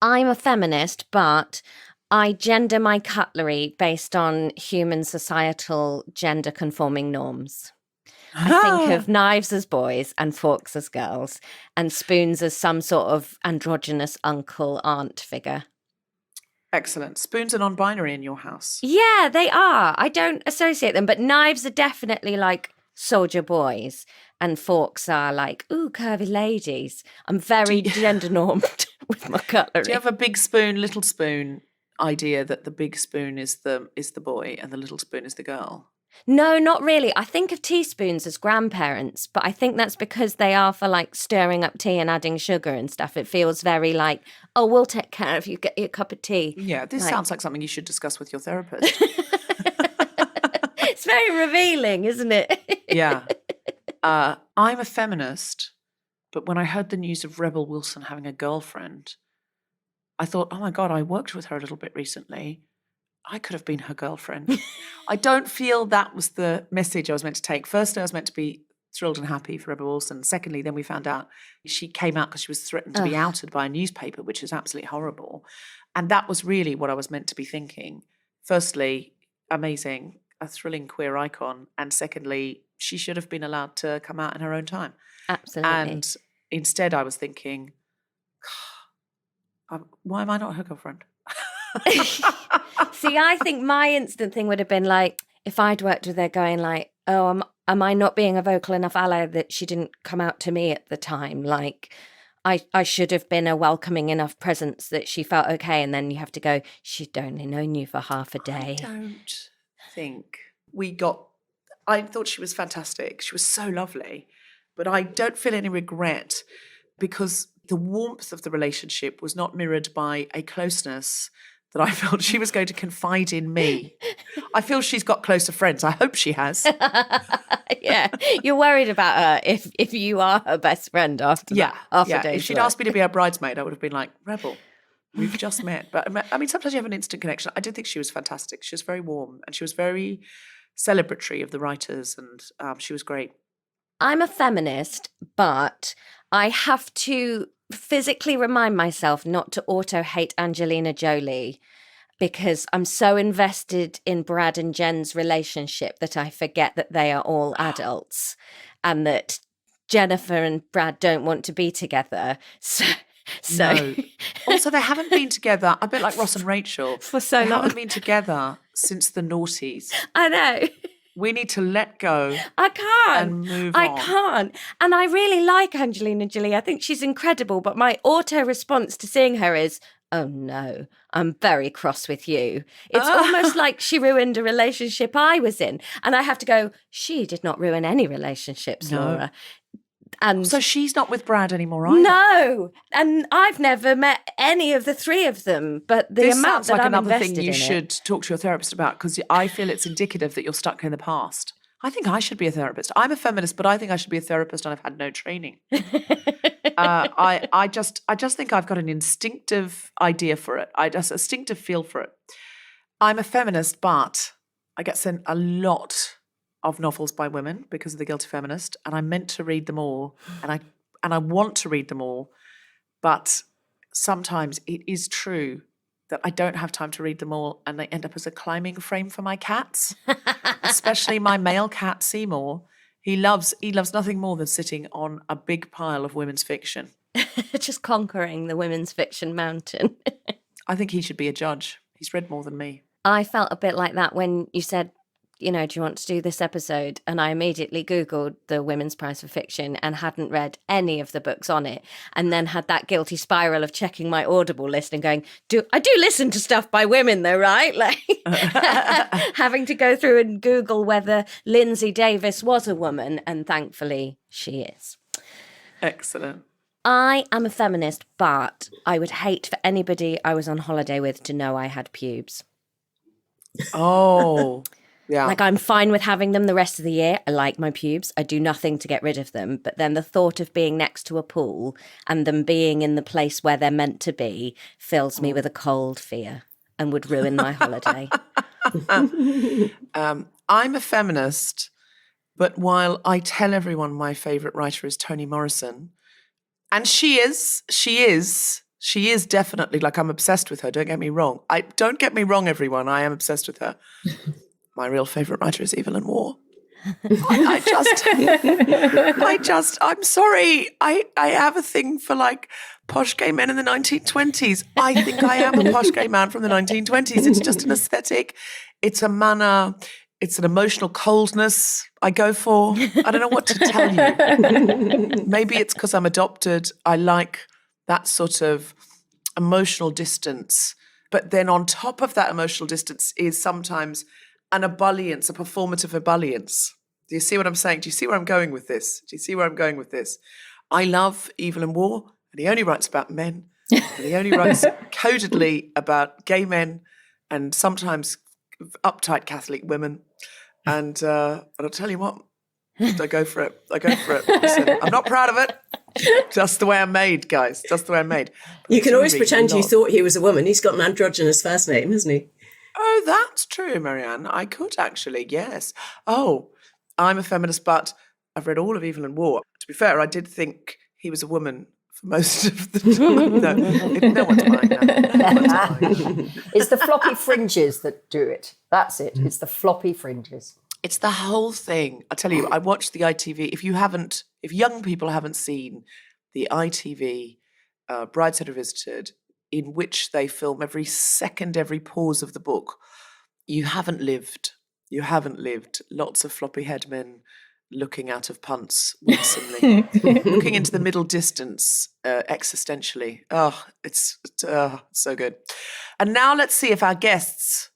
I'm a feminist, but I gender my cutlery based on human societal gender conforming norms. I think of knives as boys and forks as girls and spoons as some sort of androgynous uncle aunt figure. Excellent. Spoons are non-binary in your house. Yeah, they are. I don't associate them, but knives are definitely like soldier boys and forks are like, ooh, curvy ladies. I'm very gender normed with my cutlery. Do you have a big spoon, little spoon idea that the big spoon is the boy and the little spoon is the girl? No, not really. I think of teaspoons as grandparents, but I think that's because they are for like stirring up tea and adding sugar and stuff. It feels very like, oh, we'll take care of you, get you a cup of tea. Yeah, this sounds like something you should discuss with your therapist. It's very revealing, isn't it? Yeah. I'm a feminist, but when I heard the news of Rebel Wilson having a girlfriend, I thought, oh my God, I worked with her a little bit recently. I could have been her girlfriend. I don't feel that was the message I was meant to take. Firstly, I was meant to be thrilled and happy for Rebel Wilson. Secondly, then we found out she came out because she was threatened to be outed by a newspaper, which is absolutely horrible. And that was really what I was meant to be thinking. Firstly, amazing, a thrilling queer icon. And secondly, she should have been allowed to come out in her own time. Absolutely. And instead I was thinking, why am I not her girlfriend? See, I think my instant thing would have been like, if I'd worked with her going like, oh, am I not being a vocal enough ally that she didn't come out to me at the time? Like, I should have been a welcoming enough presence that she felt okay. And then you have to go, she'd only known you for half a day. I don't think I thought she was fantastic. She was so lovely. But I don't feel any regret because the warmth of the relationship was not mirrored by a closeness that I felt she was going to confide in me. I feel she's got closer friends. I hope she has. Yeah, you're worried about her if you are her best friend after that. If she'd asked me to be her bridesmaid, I would have been like, Rebel, we've just met. But I mean, sometimes you have an instant connection. I did think she was fantastic. She was very warm and she was very celebratory of the writers and she was great. I'm a feminist, but I have to physically remind myself not to auto-hate Angelina Jolie because I'm so invested in Brad and Jen's relationship that I forget that they are all adults and that Jennifer and Brad don't want to be together. So No. Also, they haven't been together, a bit like Ross and Rachel. For so long. They haven't been together since the noughties. I know. We need to let go. I can't. And move on. I can't. And I really like Angelina Jolie. I think she's incredible. But my auto response to seeing her is, oh no, I'm very cross with you. It's almost like she ruined a relationship I was in. And I have to go, she did not ruin any relationships, Laura. And so she's not with Brad anymore either? No. And I've never met any of the three of them. But the amount that I'm invested in it. This sounds like another thing you should talk to your therapist about because I feel it's indicative that you're stuck in the past. I think I should be a therapist. I'm a feminist, but I think I should be a therapist and I've had no training. I just think I've got an instinctive idea for it. Instinctive feel for it. I'm a feminist, but I get sent a lot of novels by women because of The Guilty Feminist, and I meant to read them all, and I want to read them all, but sometimes it is true that I don't have time to read them all, and they end up as a climbing frame for my cats, especially my male cat Seymour. He loves nothing more than sitting on a big pile of women's fiction, just conquering the women's fiction mountain. I think he should be a judge. He's read more than me. I felt a bit like that when you said, you know, do you want to do this episode? And I immediately Googled the Women's Prize for Fiction and hadn't read any of the books on it. And then had that guilty spiral of checking my Audible list and going, I do listen to stuff by women though, right? Like having to go through and Google whether Lindsay Davis was a woman. And thankfully she is. Excellent. I am a feminist, but I would hate for anybody I was on holiday with to know I had pubes. Oh, yeah. Like, I'm fine with having them the rest of the year. I like my pubes. I do nothing to get rid of them. But then the thought of being next to a pool and them being in the place where they're meant to be fills me with a cold fear and would ruin my holiday. I'm a feminist, but while I tell everyone my favourite writer is Toni Morrison, and she is She is definitely, like, I'm obsessed with her. Don't get me wrong. Don't get me wrong, everyone. I am obsessed with her. My real favourite writer is Evelyn Waugh. I'm sorry. I have a thing for, like, posh gay men in the 1920s. I think I am a posh gay man from the 1920s. It's just an aesthetic. It's a manner. It's an emotional coldness I go for. I don't know what to tell you. Maybe it's because I'm adopted. I like that sort of emotional distance. But then on top of that emotional distance is sometimes an ebullience, a performative ebullience. Do you see what I'm saying? Do you see where I'm going with this? I love Evelyn Waugh, and he only writes about men, and he only writes codedly about gay men and sometimes uptight Catholic women. And I'll tell you what, I go for it. Listen, I'm not proud of it. Just the way I'm made, guys. Just the way I'm made. But you can always pretend you thought he was a woman. He's got an androgynous first name, hasn't he? Oh, that's true, Marianne. I could actually, yes. Oh, I'm a feminist, but I've read all of Evelyn Waugh. To be fair, I did think he was a woman for most of the time. No one's buying that. No one's buying that. It's the floppy fringes that do it. That's it. It's the floppy fringes. It's the whole thing. I tell you, I watched the ITV. If young people haven't seen the ITV Brideshead Revisited, in which they film every second, every pause of the book, you haven't lived. You haven't lived. Lots of floppy head men looking out of punts winsomely, looking into the middle distance existentially. Oh, it's so good. And now let's see if our guests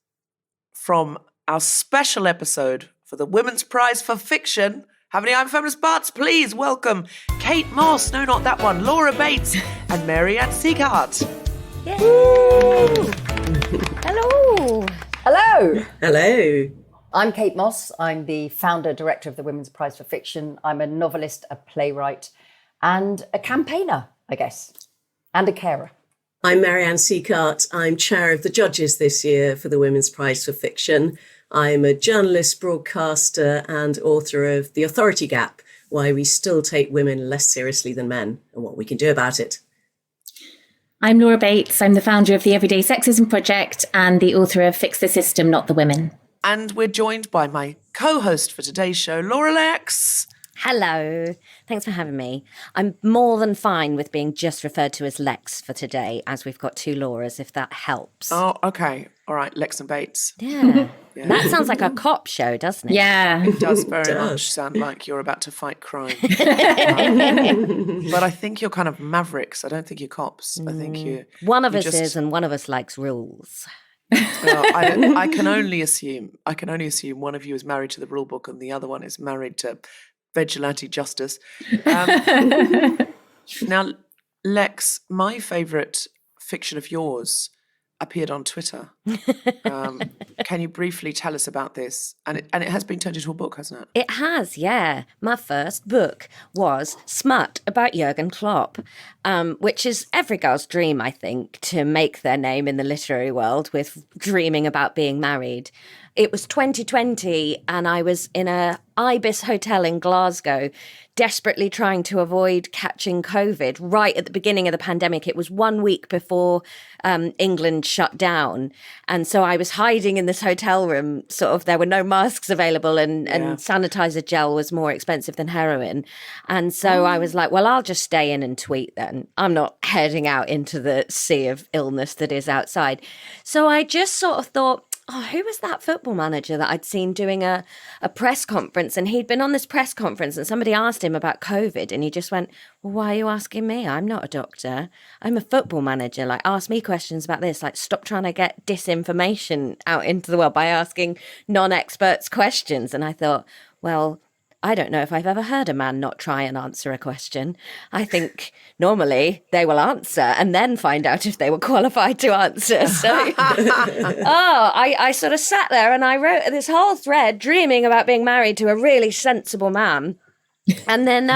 from our special episode for the Women's Prize for Fiction have any I'm Feminist Parts. Please welcome Kate Moss, no, not that one, Laura Bates, and Mary-Ann Sieghart. Yay! Hello. Hello. Hello. I'm Kate Moss. I'm the founder, director of the Women's Prize for Fiction. I'm a novelist, a playwright, and a campaigner, I guess, and a carer. I'm Mary-Ann Sieghart. I'm chair of the judges this year for the Women's Prize for Fiction. I'm a journalist, broadcaster, and author of The Authority Gap, Why We Still Take Women Less Seriously Than Men and What We Can Do About It. I'm Laura Bates. I'm the founder of the Everyday Sexism Project and the author of Fix the System, Not the Women. And we're joined by my co-host for today's show, Laura Lex. Hello. Thanks for having me. I'm more than fine with being just referred to as Lex for today, as we've got two Lauras, if that helps. Oh, okay. All right, Lex and Bates. Yeah. That sounds like a cop show, doesn't it? Yeah. It does very much sound like you're about to fight crime. But I think you're kind of mavericks. I don't think you're cops. I think you... One of us is and one of us likes rules. Well, I can only assume one of you is married to the rule book and the other one is married to vigilante justice. Now, Lex, my favourite fiction of yours appeared on Twitter. Can you briefly tell us about this? And it has been turned into a book, hasn't it? It has, yeah. My first book was Smut about Jürgen Klopp, which is every girl's dream, I think, to make their name in the literary world with dreaming about being married. It was 2020 and I was in a Ibis hotel in Glasgow, desperately trying to avoid catching COVID right at the beginning of the pandemic. It was 1 week before England shut down. And so I was hiding in this hotel room, there were no masks available and sanitizer gel was more expensive than heroin. And so I was like, well, I'll just stay in and tweet then. I'm not heading out into the sea of illness that is outside. So I just thought, who was that football manager that I'd seen doing a press conference? And he'd been on this press conference and somebody asked him about COVID and he just went, well, why are you asking me? I'm not a doctor. I'm a football manager. Like, ask me questions about this. Like, stop trying to get disinformation out into the world by asking non-experts questions. And I thought, well, I don't know if I've ever heard a man not try and answer a question. I think normally they will answer and then find out if they were qualified to answer. So, I sort of sat there and I wrote this whole thread dreaming about being married to a really sensible man. And then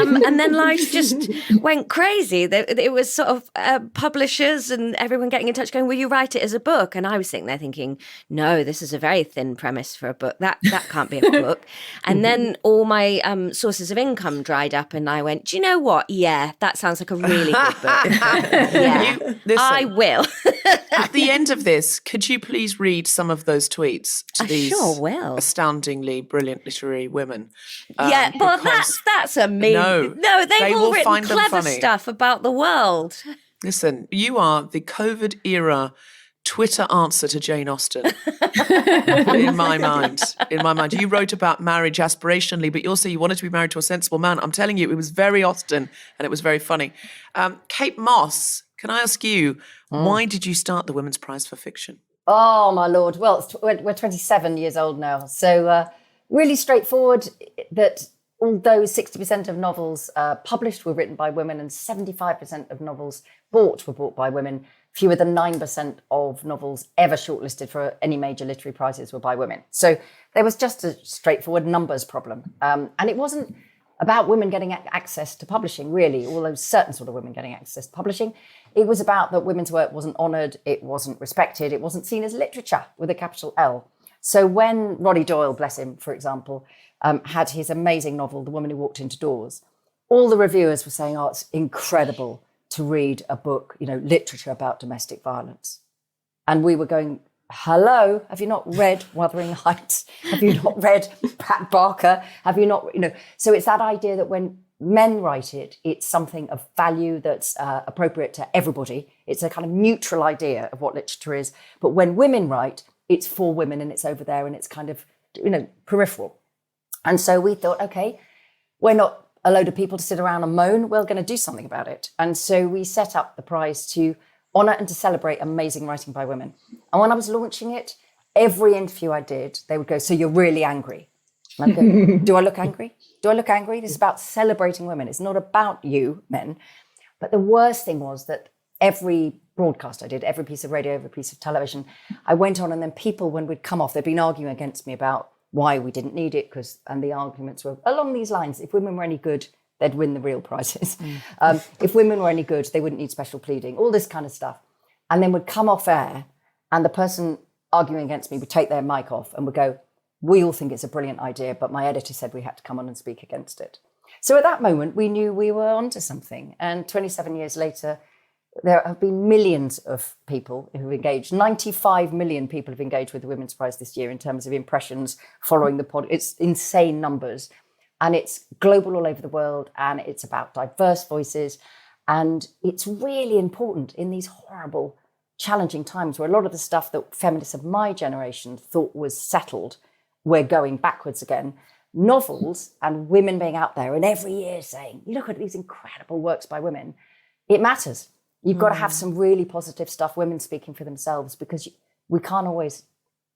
life just went crazy. It was sort of publishers and everyone getting in touch going, will you write it as a book? And I was sitting there thinking, no, this is a very thin premise for a book. That can't be a book. And then all my sources of income dried up and I went, do you know what? Yeah, that sounds like a really good book. Yeah, Listen, I will. at the end of this, could you please read some of those tweets to I these sure will. astoundingly brilliant literary women? Yeah, but because- that's a mean. No, they've they all will written find them clever funny. stuff about the world. Listen, you are the COVID era Twitter answer to Jane Austen. in my mind. You wrote about marriage aspirationally, but also you wanted to be married to a sensible man. I'm telling you, it was very Austen and it was very funny. Kate Moss, can I ask you, why did you start the Women's Prize for Fiction? Oh, my Lord. Well, we're 27 years old now. So really straightforward that although 60% of novels published were written by women and 75% of novels bought were bought by women, fewer than 9% of novels ever shortlisted for any major literary prizes were by women. So there was just a straightforward numbers problem. And it wasn't about women getting access to publishing, really, although certain sort of women getting access to publishing. It was about that women's work wasn't honoured, it wasn't respected, it wasn't seen as literature with a capital L. So when Roddy Doyle, bless him, for example, had his amazing novel, The Woman Who Walked Into Doors, all the reviewers were saying, oh, it's incredible to read a book, literature about domestic violence. And we were going, hello, have you not read Wuthering Heights? Have you not read Pat Barker? Have you not, So it's that idea that when men write it, it's something of value that's appropriate to everybody. It's a kind of neutral idea of what literature is. But when women write, it's for women and it's over there and it's kind of, peripheral. And so we thought, okay, we're not a load of people to sit around and moan. We're going to do something about it. And so we set up the prize to honour and to celebrate amazing writing by women. And when I was launching it, every interview I did, they would go, so you're really angry? And I'd go, do I look angry? Do I look angry? This is about celebrating women. It's not about you, men. But the worst thing was that every broadcast I did, every piece of radio, every piece of television, I went on and then people, when we'd come off, they'd been arguing against me about why we didn't need it, and the arguments were along these lines. If women were any good, they'd win the real prizes. If women were any good, they wouldn't need special pleading, all this kind of stuff. And then would come off air and the person arguing against me would take their mic off and would go, we all think it's a brilliant idea, but my editor said we had to come on and speak against it. So at that moment, we knew we were onto something. And 27 years later, there have been millions of people who've engaged. 95 million people have engaged with the Women's Prize this year in terms of impressions following the pod. It's insane numbers. And it's global all over the world. And it's about diverse voices. And it's really important in these horrible, challenging times where a lot of the stuff that feminists of my generation thought was settled, we're going backwards again. Novels and women being out there and every year saying, you look at these incredible works by women, it matters. You've got to have some really positive stuff, women speaking for themselves, because we can't always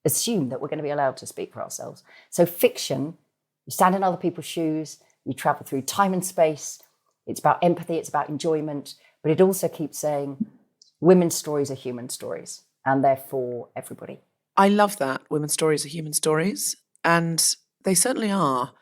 assume that we're going to be allowed to speak for ourselves. So fiction, you stand in other people's shoes, you travel through time and space. It's about empathy, it's about enjoyment, but it also keeps saying women's stories are human stories and they're for everybody. I love that. Women's stories are human stories, and they certainly are.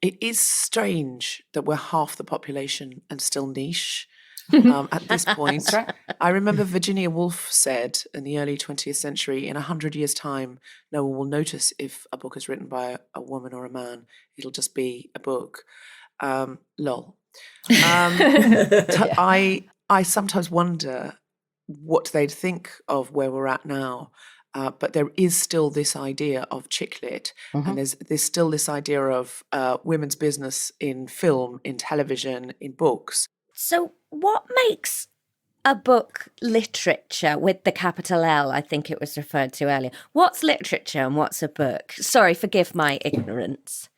It is strange that we're half the population and still niche. At this point. That's right. I remember Virginia Woolf said in the early 20th century, in 100 years' time, no one will notice if a book is written by a woman or a man. It'll just be a book. Lol. I sometimes wonder what they'd think of where we're at now. But there is still this idea of chick lit, and there's still this idea of women's business in film, in television, in books. So what makes a book literature with the capital L, I think it was referred to earlier? What's literature and what's a book? Sorry, forgive my ignorance.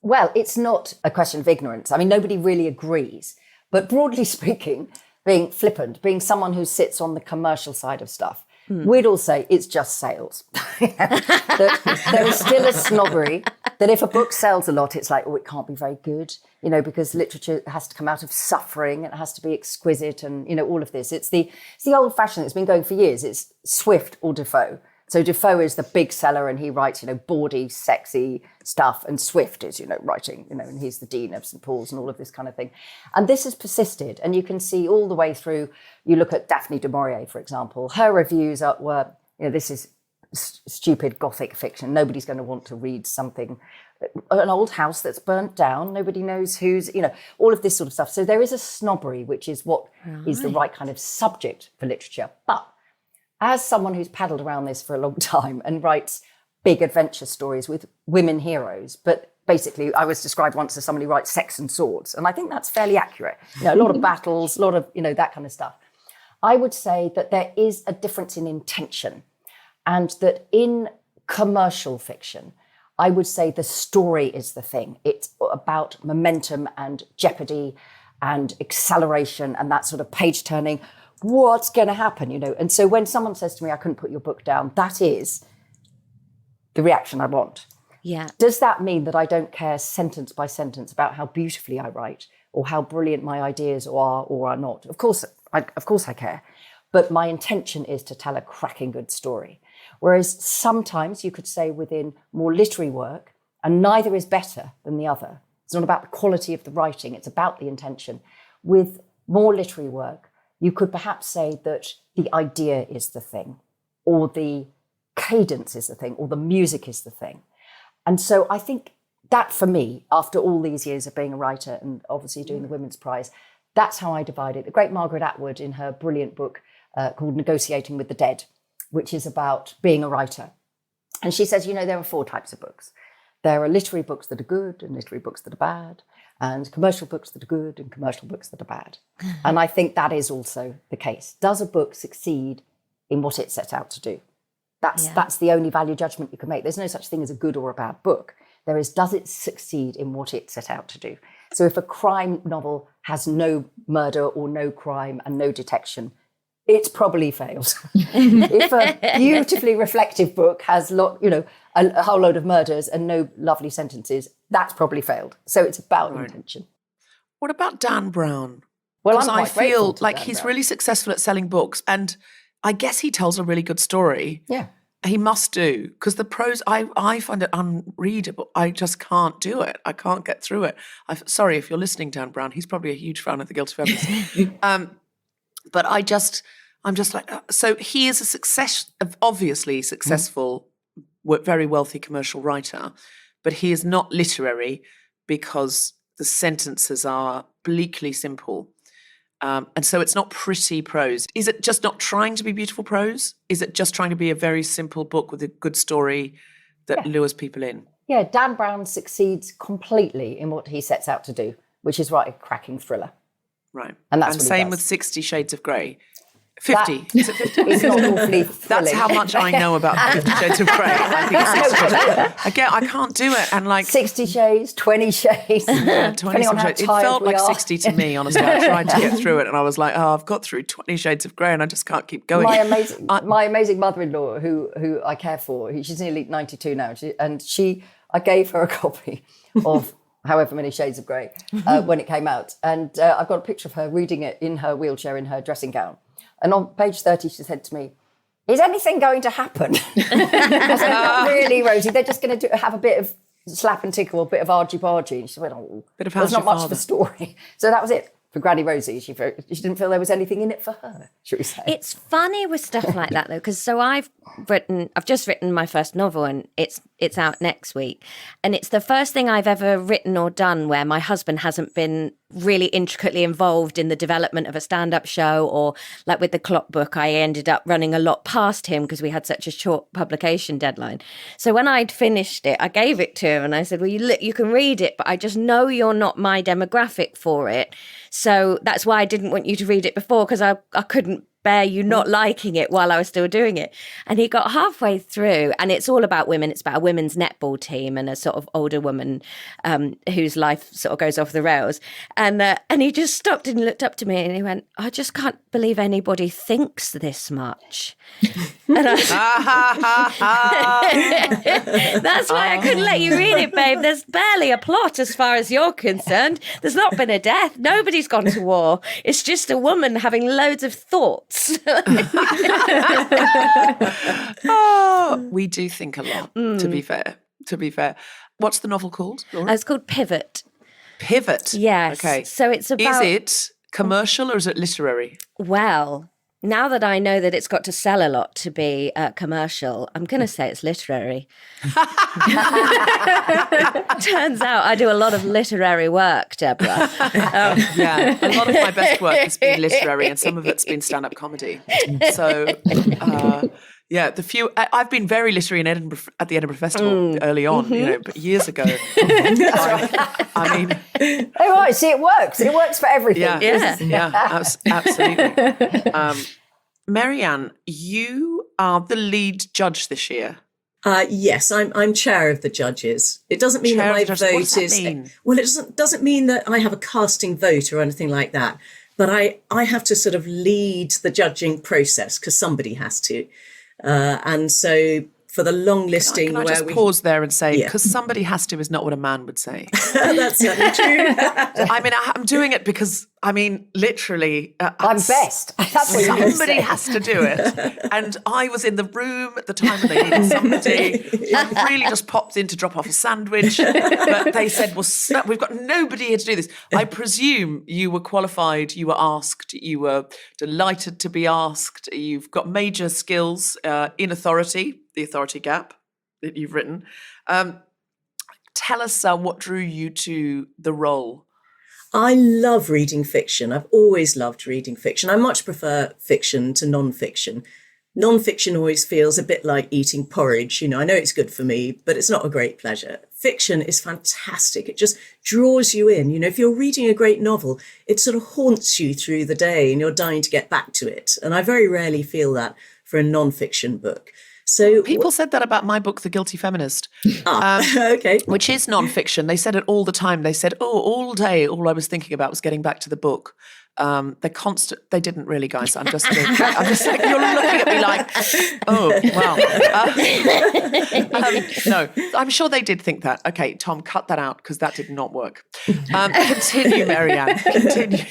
Well, it's not a question of ignorance. I mean, nobody really agrees. But broadly speaking, being flippant, being someone who sits on the commercial side of stuff, we'd all say it's just sales. That there is still a snobbery that if a book sells a lot, it's like, oh, it can't be very good, because literature has to come out of suffering. It has to be exquisite and, all of this. It's the old fashioned, it's been going for years. It's Swift or Defoe. So Defoe is the big seller, and he writes, bawdy, sexy stuff, and Swift is, writing, and he's the dean of St. Paul's and all of this kind of thing. And this has persisted, and you can see all the way through. You look at Daphne du Maurier, for example. Her reviews were, this is stupid Gothic fiction. Nobody's going to want to read something, an old house that's burnt down. Nobody knows who's, all of this sort of stuff. So there is a snobbery, which is what is the right kind of subject for literature. But as someone who's paddled around this for a long time and writes big adventure stories with women heroes, but basically I was described once as somebody who writes sex and swords, and I think that's fairly accurate. A lot of battles, a lot of, that kind of stuff. I would say that there is a difference in intention, and that in commercial fiction, I would say the story is the thing. It's about momentum and jeopardy and acceleration and that sort of page turning. What's going to happen, And so when someone says to me, I couldn't put your book down, that is the reaction I want. Yeah. Does that mean that I don't care sentence by sentence about how beautifully I write or how brilliant my ideas are or are not? Of course I care. But my intention is to tell a cracking good story. Whereas sometimes you could say within more literary work, and neither is better than the other. It's not about the quality of the writing, it's about the intention. With more literary work, you could perhaps say that the idea is the thing, or the cadence is the thing, or the music is the thing. And so I think that for me, after all these years of being a writer and obviously doing the Women's Prize, that's how I divide it. The great Margaret Atwood, in her brilliant book called Negotiating with the Dead, which is about being a writer. And she says, there are 4 types of books. There are literary books that are good and literary books that are bad, and commercial books that are good and commercial books that are bad. And I think that is also the case. Does a book succeed in what it set out to do? That's the only value judgment you can make. There's no such thing as a good or a bad book. There is, does it succeed in what it set out to do? So if a crime novel has no murder or no crime and no detection, it's probably failed. If a beautifully reflective book has a whole load of murders and no lovely sentences, that's probably failed. So it's about intention. What about Dan Brown? Well, Because I feel like Dan he's Brown. really successful at selling books, and I guess he tells a really good story. Yeah. He must do, because the prose, I find it unreadable. I just can't do it. I can't get through it. Sorry if you're listening, Dan Brown. He's probably a huge fan of The Guilty Feminist. But I'm just like, so he is obviously successful, very wealthy commercial writer, but he is not literary because the sentences are bleakly simple. And so it's not pretty prose. Is it just not trying to be beautiful prose? Is it just trying to be a very simple book with a good story that lures people in? Yeah, Dan Brown succeeds completely in what he sets out to do, which is write a cracking thriller. Right. And that's what he same does. with 60 Shades of Grey. 50. Is it 50? It's not awfully thrilling. That's how much I know about 50 Shades of Grey. I think it's 60 Shades. Again, I can't do it. And 60 shades, 20 shades. Yeah, 20 depending on how shades. It tired felt we like are. 60 to me, honestly. I tried to get through it and I was like, I've got through 20 Shades of Grey and I just can't keep going. My amazing mother-in-law, who I care for, she's nearly 92 now, I gave her a copy of however many shades of grey when it came out. And I've got a picture of her reading it in her wheelchair in her dressing gown. And on page 30, she said to me, is anything going to happen? I said, not really, Rosie. They're just going to have a bit of slap and tickle, a bit of argy-bargy. And she went, Bit of there's How's not Your much of Father? a story. So that was it for Granny Rosie. She didn't feel there was anything in it for her, should we say. It's funny with stuff like that though, because I've just written my first novel and it's out next week, and it's the first thing I've ever written or done where my husband hasn't been really intricately involved in the development of a stand-up show, or like with the clock book, I ended up running a lot past him because we had such a short publication deadline. So when I'd finished it, I gave it to him and I said, well, you can read it, but I just know you're not my demographic for it. So that's why I didn't want you to read it before, because I couldn't bear you not liking it while I was still doing it. And he got halfway through, and it's all about women. It's about a women's netball team and a sort of older woman whose life sort of goes off the rails. And he just stopped and looked up to me and he went, I just can't believe anybody thinks this much. And I that's why I couldn't let you read it, babe. There's barely a plot as far as you're concerned. There's not been a death. Nobody's gone to war. It's just a woman having loads of thoughts. Oh, We do think a lot, to be fair. What's the novel called, Laura? It's called Pivot. Pivot. Yes. Okay. So it's about... Is it commercial or is it literary? Well, now that I know that it's got to sell a lot to be commercial, I'm going to say it's literary. Turns out I do a lot of literary work, Deborah. Yeah, a lot of my best work has been literary and some of it's been stand-up comedy. So, yeah, I've been very literary in Edinburgh at the Edinburgh Festival early on, but years ago. I mean... Oh, right, see, it works. It works for everything. Absolutely. Marianne, you are the lead judge this year. Yes, I'm chair of the judges. It doesn't mean that my vote is... Well, it doesn't mean that I have a casting vote or anything like that. But I have to sort of lead the judging process because somebody has to. And so for the long listing... Can I just pause there and say, because somebody has to is not what a man would say. That's certainly true. I mean, I'm doing it because, literally... I'm best. That's what somebody has to do it. And I was in the room at the time when they needed somebody. I really just popped in to drop off a sandwich. But they said, well, we've got nobody here to do this. I presume you were qualified, you were asked, you were delighted to be asked. You've got major skills in authority, the authority gap that you've written. Tell us what drew you to the role. I love reading fiction. I've always loved reading fiction. I much prefer fiction to non-fiction. Non-fiction always feels a bit like eating porridge. I know it's good for me, but it's not a great pleasure. Fiction is fantastic. It just draws you in. If you're reading a great novel, it sort of haunts you through the day and you're dying to get back to it. And I very rarely feel that for a non-fiction book. So people said that about my book, The Guilty Feminist, okay, which is non-fiction. They said it all the time. They said, all day, all I was thinking about was getting back to the book. They didn't really, guys. I'm just like, you're looking at me like, oh, wow. No, I'm sure they did think that. Okay, Tom, cut that out because that did not work. Continue, Marianne, continue.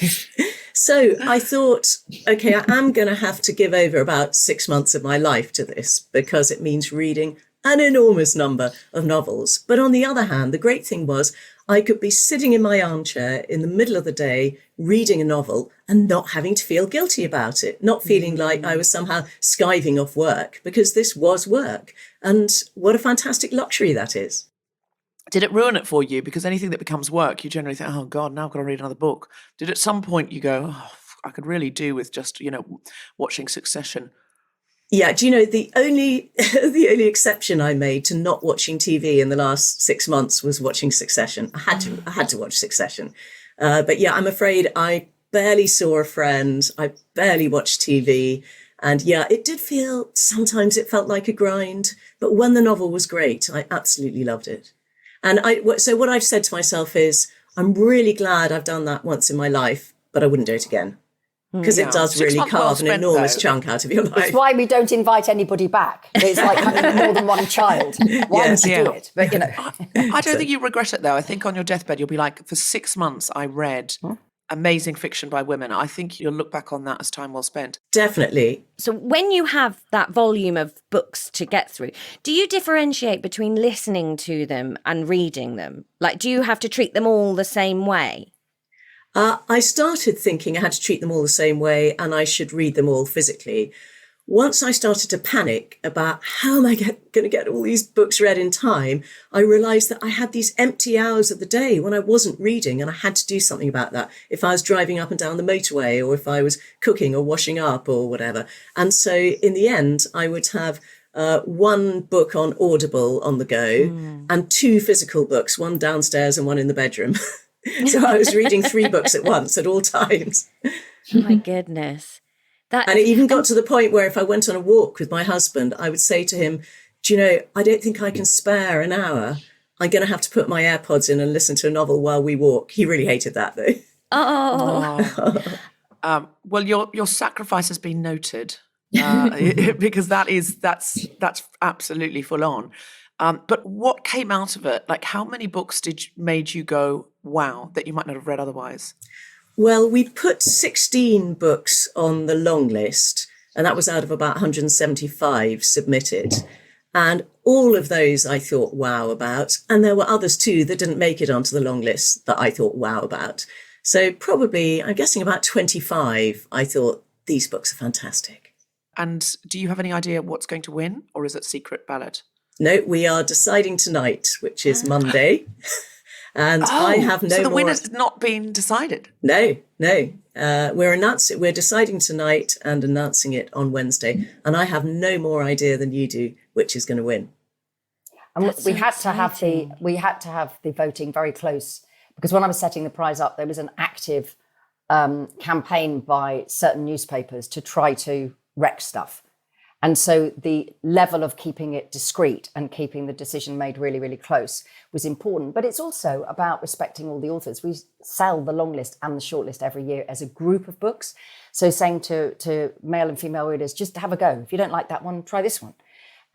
So I thought, okay, I am going to have to give over about 6 months of my life to this because it means reading an enormous number of novels. But on the other hand, the great thing was I could be sitting in my armchair in the middle of the day reading a novel and not having to feel guilty about it, not feeling like I was somehow skiving off work because this was work. And what a fantastic luxury that is. Did it ruin it for you? Because anything that becomes work, you generally think, oh, God, now I've got to read another book. Did at some point you go, oh, I could really do with just, watching Succession? Yeah, do you know, the only exception I made to not watching TV in the last 6 months was watching Succession. I had to watch Succession. But yeah, I'm afraid I barely saw a friend. I barely watched TV. And yeah, it did sometimes it felt like a grind. But when the novel was great, I absolutely loved it. And so what I've said to myself is, I'm really glad I've done that once in my life, but I wouldn't do it again. Because it does really carve an enormous chunk out of your life. It's why we don't invite anybody back. It's like having more than one child. Why would you do it? But, I don't think you regret it, though. I think on your deathbed, you'll be like, for 6 months, I read amazing fiction by women. I think you'll look back on that as time well spent. Definitely. So when you have that volume of books to get through, do you differentiate between listening to them and reading them? Like, do you have to treat them all the same way? I started thinking I had to treat them all the same way and I should read them all physically. Once I started to panic about how am I going to get all these books read in time, I realised that I had these empty hours of the day when I wasn't reading and I had to do something about that. If I was driving up and down the motorway or if I was cooking or washing up or whatever. And so in the end, I would have one book on Audible on the go and 2 physical books, one downstairs and one in the bedroom. So I was reading 3 books at once at all times. Oh my goodness. And it even got to the point where if I went on a walk with my husband, I would say to him, do you know, I don't think I can spare an hour. I'm going to have to put my AirPods in and listen to a novel while we walk. He really hated that, though. Well, your sacrifice has been noted because that's absolutely full on. But what came out of it? Like, how many books made you go, wow, that you might not have read otherwise? Well, we put 16 books on the long list, and that was out of about 175 submitted. And all of those I thought wow about. And there were others too that didn't make it onto the long list that I thought wow about. So probably, I'm guessing about 25, I thought these books are fantastic. And do you have any idea what's going to win, or is it secret ballot? No, we are deciding tonight, which is Monday. And I have no so the more... winner's not been decided? No. We're deciding tonight and announcing it on Wednesday. And I have no more idea than you do which is going to win. And we had to have the voting very close, because when I was setting the prize up, there was an active campaign by certain newspapers to try to wreck stuff. And so the level of keeping it discreet and keeping the decision made really, really close was important. But it's also about respecting all the authors. We sell the long list and the short list every year as a group of books. So saying to male and female readers, just have a go. If you don't like that one, try this one.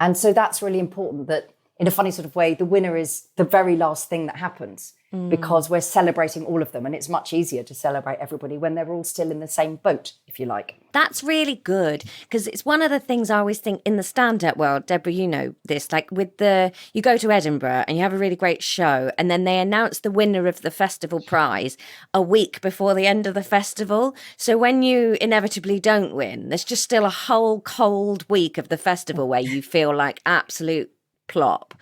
And so that's really important, that in a funny sort of way, the winner is the very last thing that happens, because we're celebrating all of them. And it's much easier to celebrate everybody when they're all still in the same boat, if you like. That's really good, because it's one of the things I always think in the stand-up world. Deborah, you know this, like you go to Edinburgh and you have a really great show, and then they announce the winner of the festival prize a week before the end of the festival. So when you inevitably don't win, there's just still a whole cold week of the festival where you feel like absolute plop.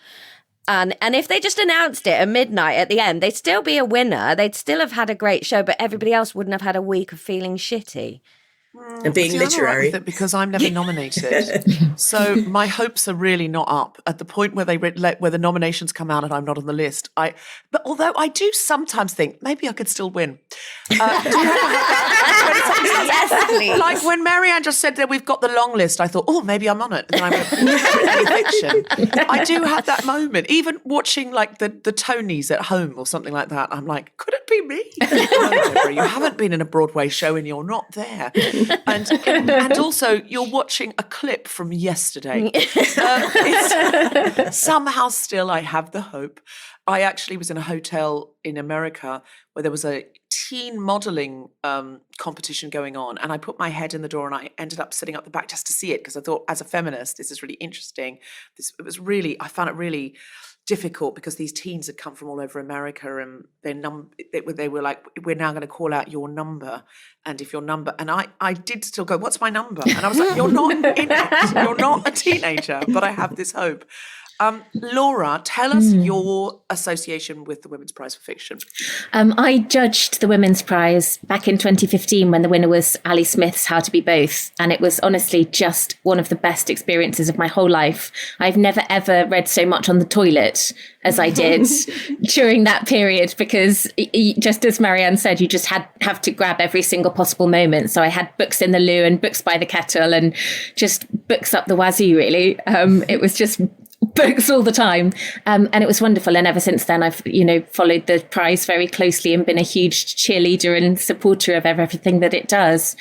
And if they just announced it at midnight at the end, they'd still be a winner. They'd still have had a great show, but everybody else wouldn't have had a week of feeling shitty. And being literary. I'm all right with it because I'm never nominated. So my hopes are really not up at the point where where the nominations come out and I'm not on the list. But although I do sometimes think maybe I could still win. Do you ever have that? Yes, please. Like when Marianne just said that we've got the long list, I thought, oh, maybe I'm on it. And then I went, any fiction. I do have that moment. Even watching like the Tonys at home or something like that, I'm like, could it be me? No, Deborah, you haven't been in a Broadway show and you're not there. And also you're watching a clip from yesterday. Somehow still I have the hope. I actually was in a hotel in America where there was a teen modelling competition going on, and I put my head in the door and I ended up sitting up the back just to see it, because I thought, as a feminist, this is really interesting. I found it really difficult because these teens had come from all over America, and they were like, we're now going to call out your number, and if your number, and I did still go, what's my number? And I was like, you're not in it, you're not a teenager, but I have this hope. Laura, tell us your association with the Women's Prize for Fiction. I judged the Women's Prize back in 2015 when the winner was Ali Smith's How to Be Both. And it was honestly just one of the best experiences of my whole life. I've never, ever read so much on the toilet as I did during that period, because just as Marianne said, you just have to grab every single possible moment. So I had books in the loo and books by the kettle and just books up the wazoo, really. It was just books all the time. And it was wonderful. And ever since then, I've, followed the prize very closely and been a huge cheerleader and supporter of everything that it does.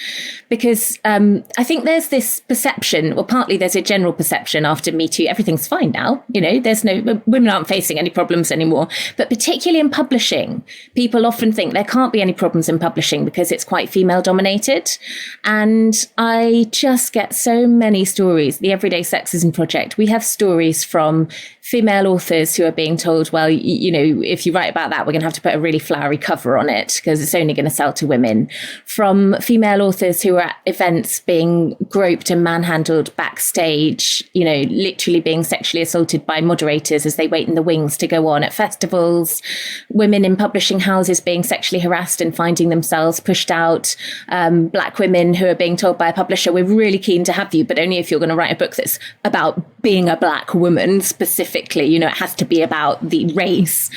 Because I think there's this perception, or partly there's a general perception after Me Too, everything's fine now. Women aren't facing any problems anymore. But particularly in publishing, people often think there can't be any problems in publishing because it's quite female dominated. And I just get so many stories. The Everyday Sexism Project, we have stories from female authors who are being told, well, if you write about that, we're going to have to put a really flowery cover on it because it's only going to sell to women. From female authors who are at events being groped and manhandled backstage, literally being sexually assaulted by moderators as they wait in the wings to go on at festivals. Women in publishing houses being sexually harassed and finding themselves pushed out. Black women who are being told by a publisher, we're really keen to have you, but only if you're going to write a book that's about being a Black woman specifically. It has to be about the race.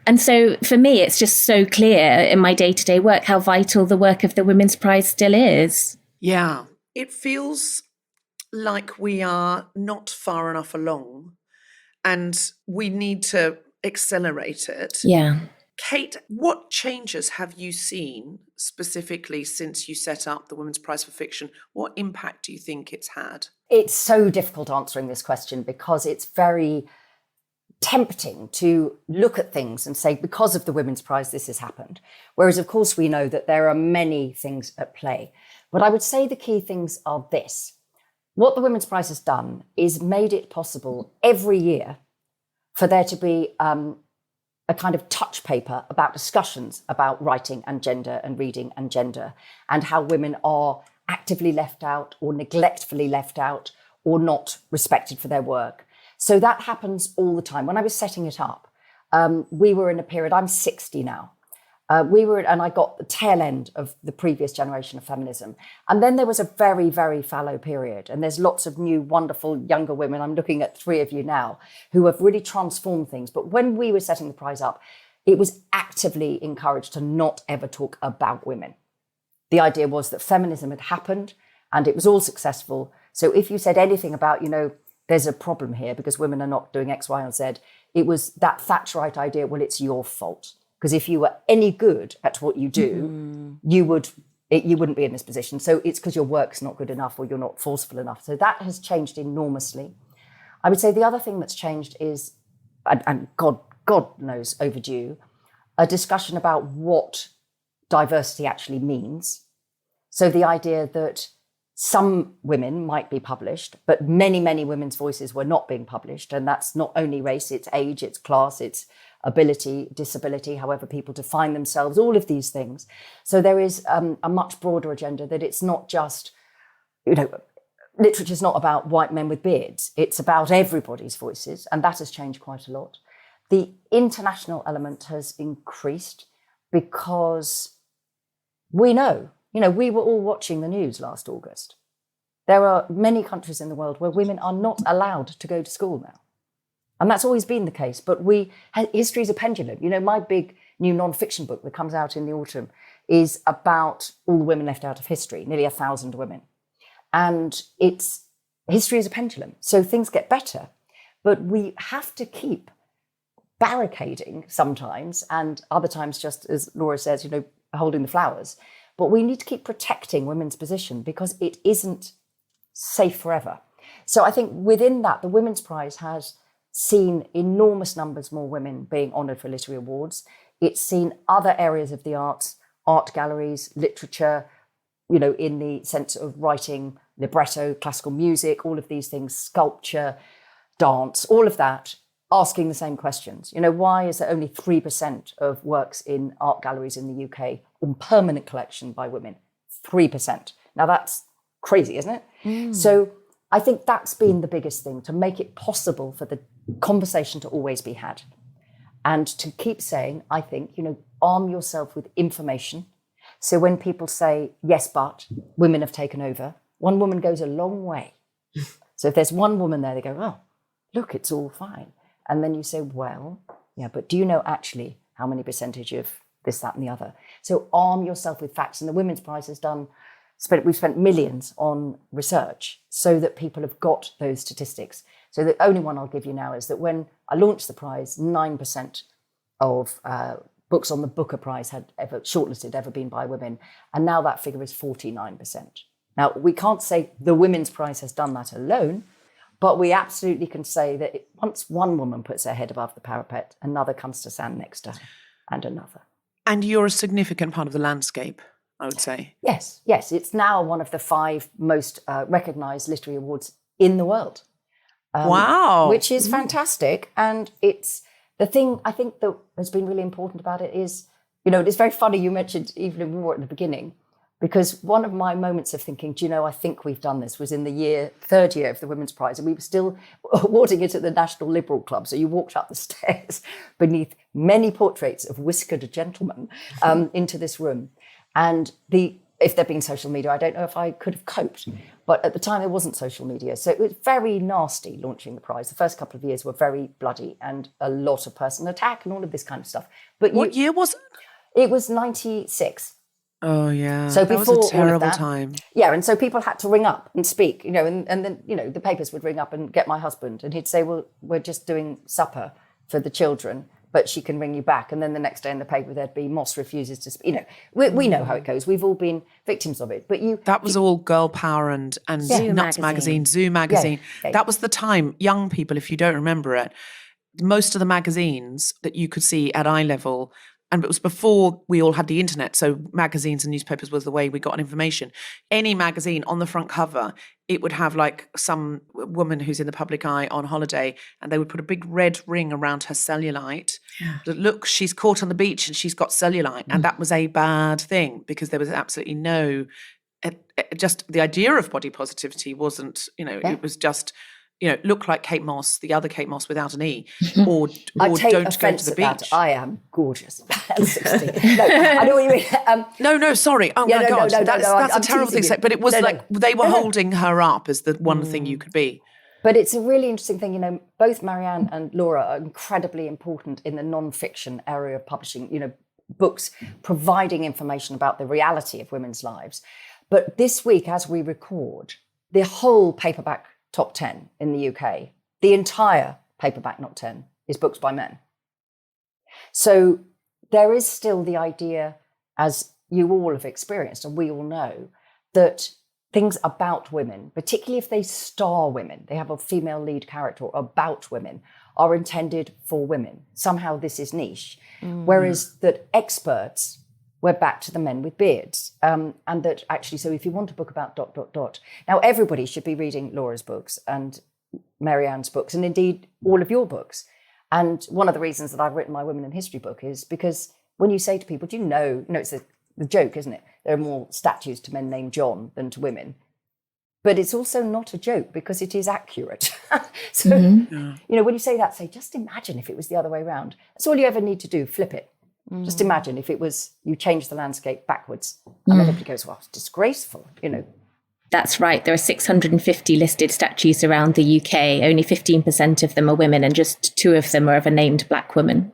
And so for me, it's just so clear in my day-to-day work how vital the work of the Women's Prize still is. Yeah, it feels like we are not far enough along and we need to accelerate it. Yeah. Kate, what changes have you seen specifically since you set up the Women's Prize for Fiction? What impact do you think it's had? It's so difficult answering this question because it's very tempting to look at things and say, because of the Women's Prize, this has happened. Whereas, of course, we know that there are many things at play. But I would say the key things are this. what the Women's Prize has done is made it possible every year for there to be a kind of touch paper about discussions about writing and gender and reading and gender, and how women are actively left out or neglectfully left out or not respected for their work. So that happens all the time. When I was setting it up, we were in a period, I'm 60 now. And I got the tail end of the previous generation of feminism. And then there was a very, very fallow period. And there's lots of new, wonderful, younger women. I'm looking at 3 of you now who have really transformed things. But when we were setting the prize up, it was actively encouraged to not ever talk about women. The idea was that feminism had happened and it was all successful. So if you said anything about, there's a problem here because women are not doing X, Y, and Z, it was that Thatcherite idea, well, it's your fault. Because if you were any good at what you do, you wouldn't be in this position. So it's because your work's not good enough or you're not forceful enough. So that has changed enormously. I would say the other thing that's changed is, and God knows overdue, a discussion about what diversity actually means. So the idea that some women might be published, but many, many women's voices were not being published. And that's not only race, it's age, it's class, it's ability, disability, however people define themselves, all of these things. So there is a much broader agenda that it's not just, literature's not about white men with beards. It's about everybody's voices. And that has changed quite a lot. The international element has increased because we know, we were all watching the news last August. There are many countries in the world where women are not allowed to go to school now. And that's always been the case. But history is a pendulum. My big new non-fiction book that comes out in the autumn is about all the women left out of history, nearly 1,000 women. And history is a pendulum. So things get better. But we have to keep barricading sometimes, and other times, just as Laura says, holding the flowers. But we need to keep protecting women's position because it isn't safe forever. So I think within that, the Women's Prize has seen enormous numbers more women being honoured for literary awards. It's seen other areas of the arts, art galleries, literature, in the sense of writing, libretto, classical music, all of these things, sculpture, dance, all of that, asking the same questions. Why is there only 3% of works in art galleries in the UK on permanent collection by women? 3%. Now that's crazy, isn't it? So I think that's been the biggest thing, to make it possible for the conversation to always be had. And to keep saying, I think, arm yourself with information. So when people say, yes, but women have taken over, one woman goes a long way. So if there's one woman there, they go, oh, look, it's all fine. And then you say, well, yeah, but do you know actually how many percentage of this, that, and the other? So arm yourself with facts. And the Women's Prize has we've spent millions on research so that people have got those statistics. So the only one I'll give you now is that when I launched the prize, 9% of books on the Booker Prize had ever been by women. And now that figure is 49%. Now, we can't say the Women's Prize has done that alone, but we absolutely can say that once one woman puts her head above the parapet, another comes to stand next to her, and another. And you're a significant part of the landscape, I would say. Yes. It's now one of the 5 most recognised literary awards in the world. Wow. Which is fantastic. And it's the thing I think that has been really important about it is, it's very funny you mentioned Evelyn Waugh at the beginning, because one of my moments of thinking, I think we've done this, was in the 3rd year of the Women's Prize, and we were still awarding it at the National Liberal Club. So you walked up the stairs beneath many portraits of whiskered gentlemen into this room. And if there'd been social media, I don't know if I could have coped. But at the time, there wasn't social media. So it was very nasty launching the prize. The first couple of years were very bloody and a lot of personal attack and all of this kind of stuff. But what year was it? It was 96. Oh, yeah. So that before was a terrible all of that, time. Yeah, and so people had to ring up and speak, and then, the papers would ring up and get my husband, and he'd say, well, we're just doing supper for the children, but she can ring you back. And then the next day in the paper, there'd be Moss refuses to speak. We know how it goes. We've all been victims of it. But that was all Girl Power and Nuts magazine, Zoo magazine. Yeah. That was the time. Young people, if you don't remember it, most of the magazines that you could see at eye level, and it was before we all had the internet, so magazines and newspapers was the way we got information. Any magazine on the front cover, it would have like some woman who's in the public eye on holiday, and they would put a big red ring around her cellulite. That, look, she's caught on the beach and she's got cellulite. And that was a bad thing because there was absolutely no, just the idea of body positivity wasn't, it was just, look like Kate Moss, the other Kate Moss without an E, or I take don't go offence to the at beach. that. I am gorgeous. I'm 60. No, I know what you mean. No, sorry. Oh Yeah, my no, God. no, That's I'm a terrible thing to teasing say. you. But it was No. they were holding her up as the one thing you could be. But it's a really interesting thing. Both Marianne and Laura are incredibly important in the non-fiction area of publishing, books providing information about the reality of women's lives. But this week, as we record, the whole paperback top 10 in the UK, the entire paperback top 10 is books by men. So there is still the idea, as you all have experienced, and we all know, that things about women, particularly if they star women, they have a female lead character about women, are intended for women. Somehow this is niche. Whereas that experts, we're back to the men with beards. And that actually, so if you want a book about ... Now everybody should be reading Laura's books and Marianne's books, and indeed all of your books. And one of the reasons that I've written my Women in History book is because when you say to people, do you know, it's the joke, isn't it? There are more statues to men named John than to women. But it's also not a joke because it is accurate. So, when you say that, say, just imagine if it was the other way around. That's all you ever need to do, flip it. Just imagine if it was, you change the landscape backwards. And everybody goes, well, it's disgraceful, That's right. There are 650 listed statues around the UK. Only 15% of them are women, and just 2 of them are of a named black woman.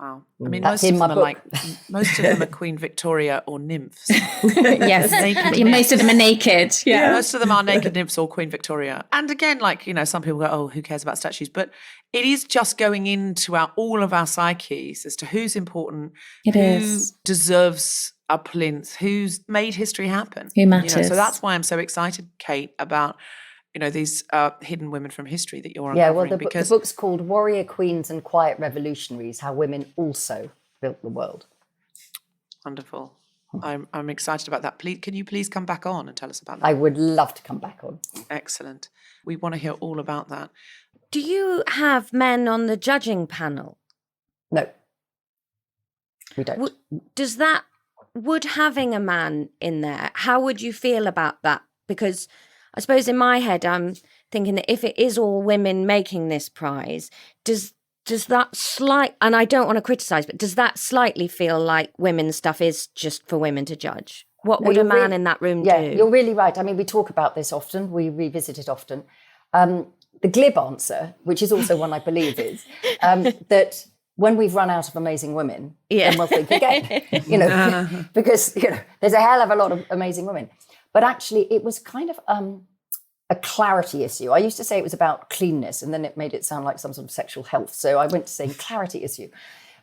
Wow. I mean, That's most in of my them book. most of them are Queen Victoria or nymphs. Yes, Naked most of them are naked. Yeah, most of them are naked nymphs or Queen Victoria. And again, some people go, oh, who cares about statues? But it is just going into all of our psyches as to who's important, It who is. deserves a plinth, who's made history happen. Who matters. So that's why I'm so excited, Kate, about these hidden women from history that you're Yeah, uncovering. well, the book's called Warrior Queens and Quiet Revolutionaries, How Women Also Built the World. Wonderful. I'm excited about that. Can you please come back on and tell us about that? I would love to come back on. Excellent. We want to hear all about that. Do you have men on the judging panel? No, we don't. Would having a man in there, how would you feel about that? Because I suppose in my head, I'm thinking that if it is all women making this prize, does that and I don't want to criticise, but does that slightly feel like women's stuff is just for women to judge? What would a man in that room do? Yeah, you're really right. I mean, we talk about this often. We revisit it often. The glib answer, which is also one I believe is, that when we've run out of amazing women, then we'll think again, because, there's a hell of a lot of amazing women. But actually, it was kind of a clarity issue. I used to say it was about cleanness, and then it made it sound like some sort of sexual health. So I went to saying clarity issue.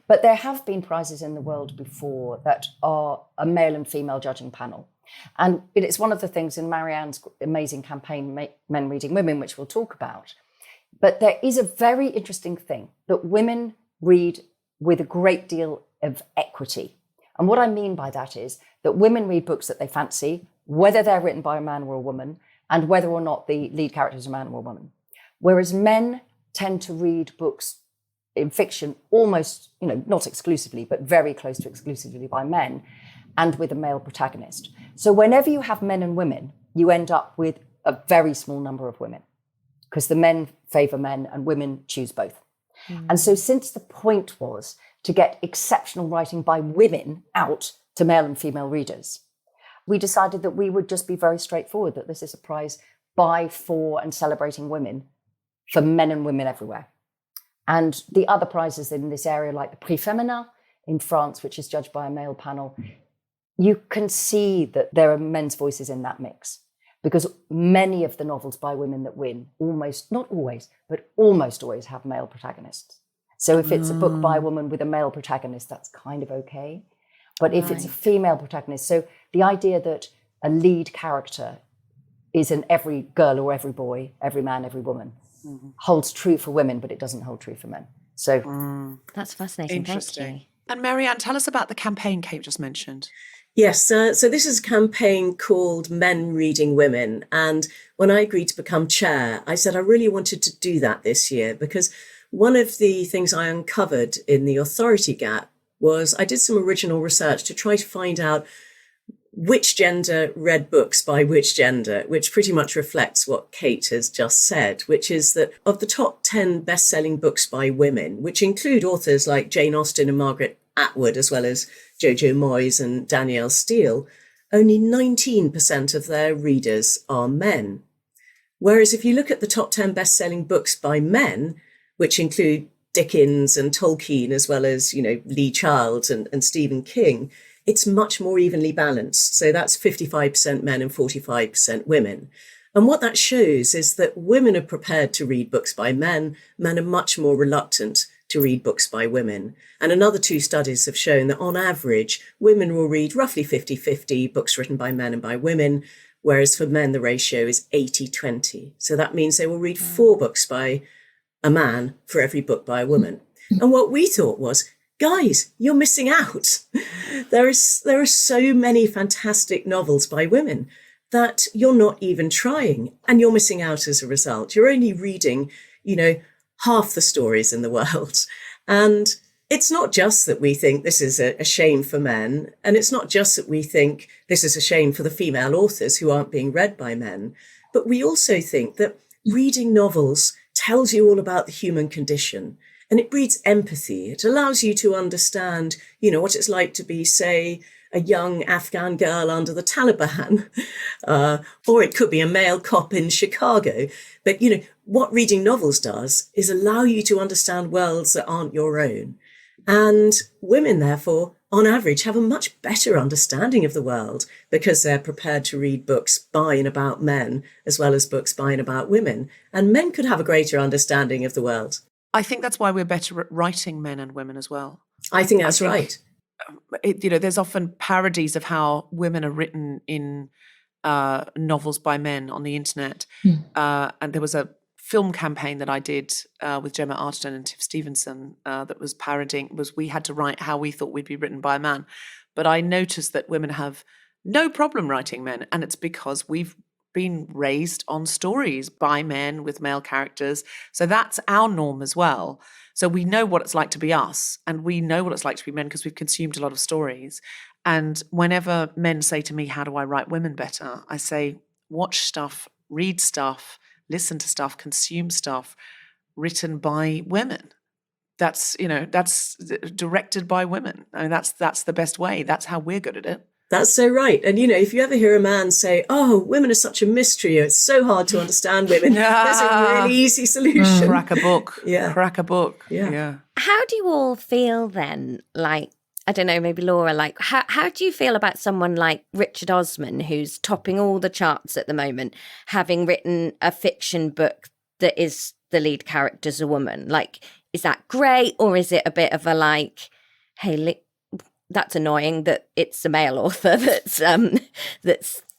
But there have been prizes in the world before that are a male and female judging panel. And it's one of the things in Marianne's amazing campaign, Men Reading Women, which we'll talk about. But there is a very interesting thing that women read with a great deal of equity. And what I mean by that is that women read books that they fancy, whether they're written by a man or a woman, and whether or not the lead character is a man or a woman. Whereas men tend to read books in fiction almost, not exclusively, but very close to exclusively by men and with a male protagonist. So whenever you have men and women, you end up with a very small number of women because the men favour men and women choose both. And so since the point was to get exceptional writing by women out to male and female readers, we decided that we would just be very straightforward, that this is a prize by, for, and celebrating women for men and women everywhere. And the other prizes in this area, like the Prix Féminin in France, which is judged by a male panel, you can see that there are men's voices in that mix. Because many of the novels by women that win, almost, not always, but almost always have male protagonists. So if it's a book by a woman with a male protagonist, that's kind of okay. But if it's a female protagonist, so the idea that a lead character is in every girl or every boy, every man, every woman, holds true for women, but it doesn't hold true for men. So that's fascinating. Interesting. Thank you. And Marianne, tell us about the campaign Kate just mentioned. Yes, so this is a campaign called Men Reading Women. And when I agreed to become chair, I said I really wanted to do that this year, because one of the things I uncovered in the authority gap was I did some original research to try to find out which gender read books by which gender, which pretty much reflects what Kate has just said, which is that of the top 10 best-selling books by women, which include authors like Jane Austen and Margaret Atwood, as well as Jojo Moyes and Danielle Steele, only 19% of their readers are men. Whereas if you look at the top 10 best-selling books by men, which include Dickens and Tolkien, as well as, Lee Childs and Stephen King, it's much more evenly balanced. So that's 55% men and 45% women. And what that shows is that women are prepared to read books by men. Men are much more reluctant to read books by women. And another 2 studies have shown that on average, women will read roughly 50-50 books written by men and by women, whereas for men, the ratio is 80-20. So that means they will read 4 books by a man for every book by a woman. And what we thought was, guys, you're missing out. There are so many fantastic novels by women that you're not even trying, and you're missing out as a result. You're only reading, half the stories in the world. And it's not just that we think this is a shame for men, and it's not just that we think this is a shame for the female authors who aren't being read by men, but we also think that reading novels tells you all about the human condition. And it breeds empathy. It allows you to understand, what it's like to be, say, a young Afghan girl under the Taliban, or it could be a male cop in Chicago. But, what reading novels does is allow you to understand worlds that aren't your own. And women, therefore, on average, have a much better understanding of the world because they're prepared to read books by and about men, as well as books by and about women. And men could have a greater understanding of the world. I think that's why we're better at writing men and women as well. I think that's right. There's often parodies of how women are written in novels by men on the internet. And there was a film campaign that I did with Gemma Arterton and Tiff Stevenson that was parodying, we had to write how we thought we'd be written by a man. But I noticed that women have no problem writing men, and it's because we've been raised on stories by men with male characters. So that's our norm as well. So we know what it's like to be us, and we know what it's like to be men because we've consumed a lot of stories. And whenever men say to me, how do I write women better? I say, watch stuff, read stuff, listen to stuff, consume stuff written by women. That's directed by women. I mean, that's the best way. That's how we're good at it. That's so right. And, if you ever hear a man say, oh, women are such a mystery, it's so hard to understand women, there's a really easy solution. Crack a book. Yeah. Crack a book. Yeah. How do you all feel then? Like, I don't know, maybe Laura, like, how do you feel about someone like Richard Osman, who's topping all the charts at the moment, having written a fiction book that is the lead character's a woman? Like, is that great? Or is it a bit of a like, hey, that's annoying that it's a male author that's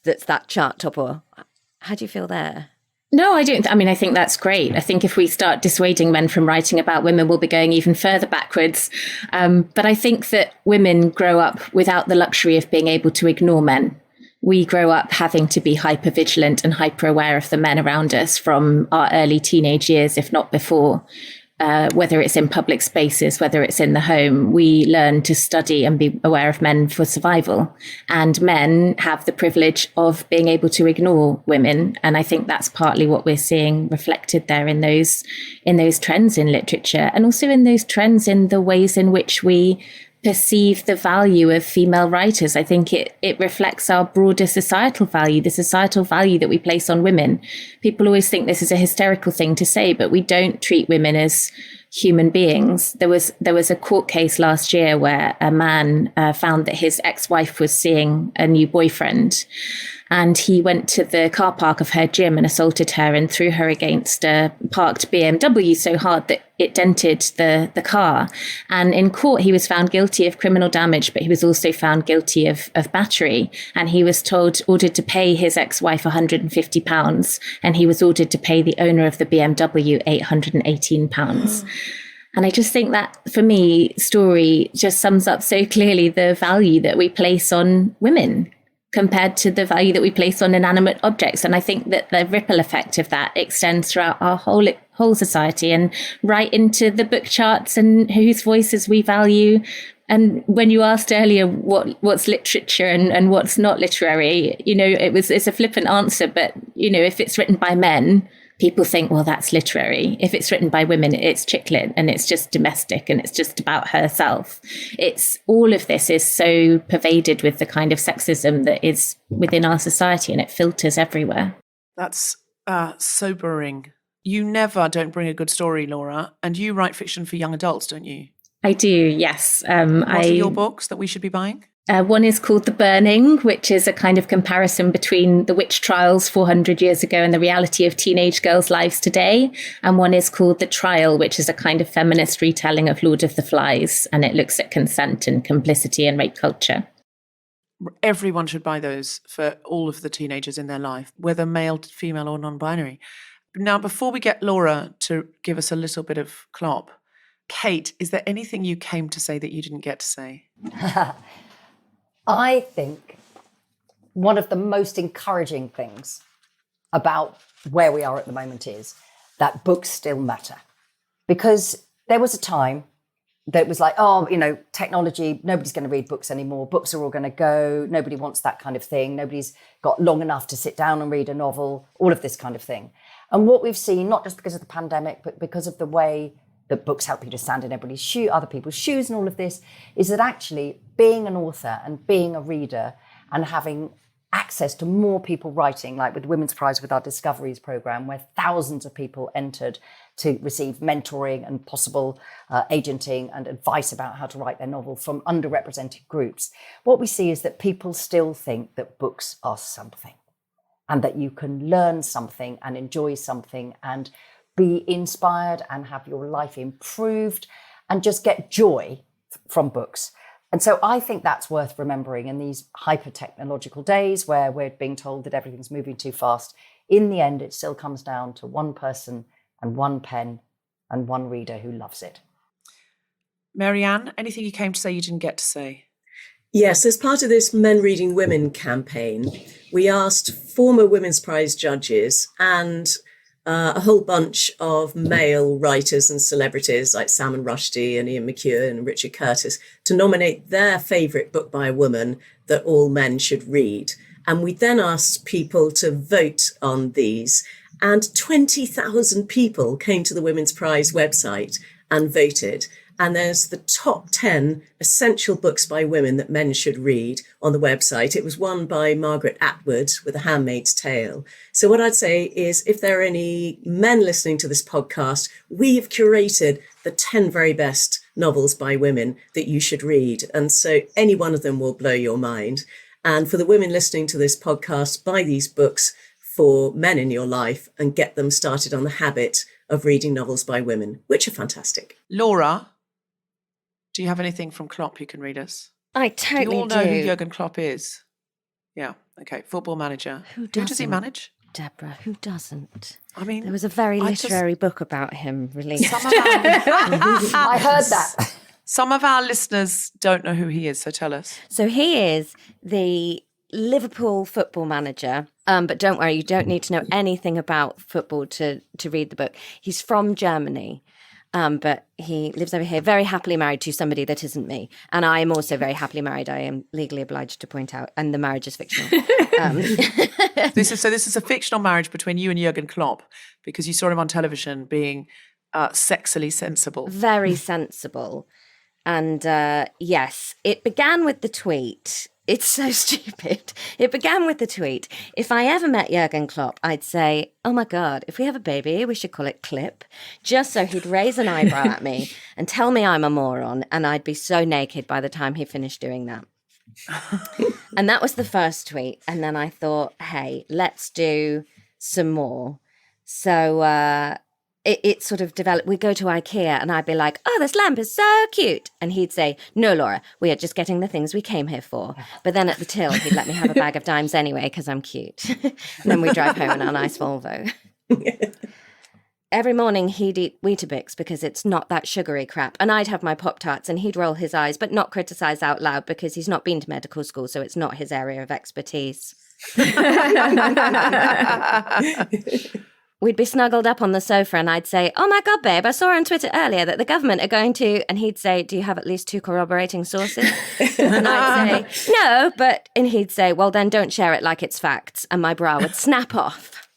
that chart topper? How do you feel there? No, I don't. I think that's great. I think if we start dissuading men from writing about women, we'll be going even further backwards. But I think that women grow up without the luxury of being able to ignore men. We grow up having to be hyper vigilant and hyper aware of the men around us from our early teenage years, if not before. Whether it's in public spaces, whether it's in the home, we learn to study and be aware of men for survival. And men have the privilege of being able to ignore women. And I think that's partly what we're seeing reflected there in those trends in literature, and also in those trends in the ways in which we perceive the value of female writers. I think it reflects our broader societal value, the societal value that we place on women. People always think this is a hysterical thing to say, but we don't treat women as human beings. There was a court case last year where a man found that his ex-wife was seeing a new boyfriend, and he went to the car park of her gym and assaulted her and threw her against a parked BMW so hard that it dented the car. And in court, he was found guilty of criminal damage, but he was also found guilty of battery. And he was ordered to pay his ex-wife £150, and he was ordered to pay the owner of the BMW £818. And I just think that, for me, story just sums up so clearly the value that we place on women compared to the value that we place on inanimate objects. And I think that the ripple effect of that extends throughout our whole society and right into the book charts and whose voices we value. And when you asked earlier what's literature and what's not literary, it's a flippant answer, but if it's written by men, people think, well, that's literary. If it's written by women, it's chick lit and it's just domestic and it's just about herself. It's all of this is so pervaded with the kind of sexism that is within our society, and it filters everywhere. That's sobering. You never don't bring a good story, Laura, and you write fiction for young adults, don't you? I do, yes. What are your books that we should be buying? One is called The Burning, which is a kind of comparison between the witch trials 400 years ago and the reality of teenage girls' lives today. And one is called The Trial, which is a kind of feminist retelling of Lord of the Flies. And it looks at consent and complicity and rape culture. Everyone should buy those for all of the teenagers in their life, whether male, female or non-binary. Now, before we get Laura to give us a little bit of clop, Kate, is there anything you came to say that you didn't get to say? I think one of the most encouraging things about where we are at the moment is that books still matter. Because there was a time that was like, technology, nobody's going to read books anymore. Books are all going to go. Nobody wants that kind of thing. Nobody's got long enough to sit down and read a novel, all of this kind of thing. And what we've seen, not just because of the pandemic, but because of the way that books help you to stand in other people's shoes and all of this, is that actually being an author and being a reader and having access to more people writing, like with the Women's Prize with our Discoveries programme, where thousands of people entered to receive mentoring and possible agenting and advice about how to write their novel from underrepresented groups. What we see is that people still think that books are something and that you can learn something and enjoy something and be inspired and have your life improved and just get joy from books. And so I think that's worth remembering in these hyper-technological days where we're being told that everything's moving too fast. In the end, it still comes down to one person and one pen and one reader who loves it. Marianne, anything you came to say you didn't get to say? Yes, as part of this Men Reading Women campaign, we asked former Women's Prize judges and a whole bunch of male writers and celebrities like Salman Rushdie and Ian McEwan and Richard Curtis to nominate their favourite book by a woman that all men should read. And we then asked people to vote on these. And 20,000 people came to the Women's Prize website and voted. And there's the top 10 essential books by women that men should read on the website. It was won by Margaret Atwood with A Handmaid's Tale. So what I'd say is if there are any men listening to this podcast, we've curated the 10 very best novels by women that you should read. And so any one of them will blow your mind. And for the women listening to this podcast, buy these books for men in your life and get them started on the habit of reading novels by women, which are fantastic. Laura, do you have anything from Klopp you can read us? I totally do. You all know who Jurgen Klopp is? Yeah, okay, football manager. Who does he manage? Deborah, who doesn't? I mean, there was a very literary book about him released. I heard that. Some of our listeners don't know who he is, so tell us. So he is the Liverpool football manager, but don't worry, you don't need to know anything about football to read the book. He's from Germany. But he lives over here, very happily married to somebody that isn't me. And I am also very happily married, I am legally obliged to point out. And the marriage is fictional. This is a fictional marriage between you and Jurgen Klopp, because you saw him on television being sexily sensible. Very sensible. And yes, it began with the tweet. It's so stupid. It began with the tweet. If I ever met Jurgen Klopp, I'd say, oh my God, if we have a baby, we should call it Clip, just so he'd raise an eyebrow at me and tell me I'm a moron, and I'd be so naked by the time he finished doing that. And that was the first tweet. And then I thought, hey, let's do some more. So it sort of developed. We'd go to IKEA and I'd be like, oh, this lamp is so cute. And he'd say, no, Laura, we are just getting the things we came here for. But then at the till, he'd let me have a bag of dimes anyway because I'm cute. And then we'd drive home in our nice Volvo. every morning he'd eat Weetabix because it's not that sugary crap. And I'd have my Pop-Tarts and he'd roll his eyes, but not criticise out loud because he's not been to medical school, so it's not his area of expertise. We'd be snuggled up on the sofa and I'd say, oh my God, babe, I saw on Twitter earlier that the government are going to, and he'd say, do you have at least 2 corroborating sources? And I'd say, no, and he'd say, well, then don't share it like it's facts. And my bra would snap off.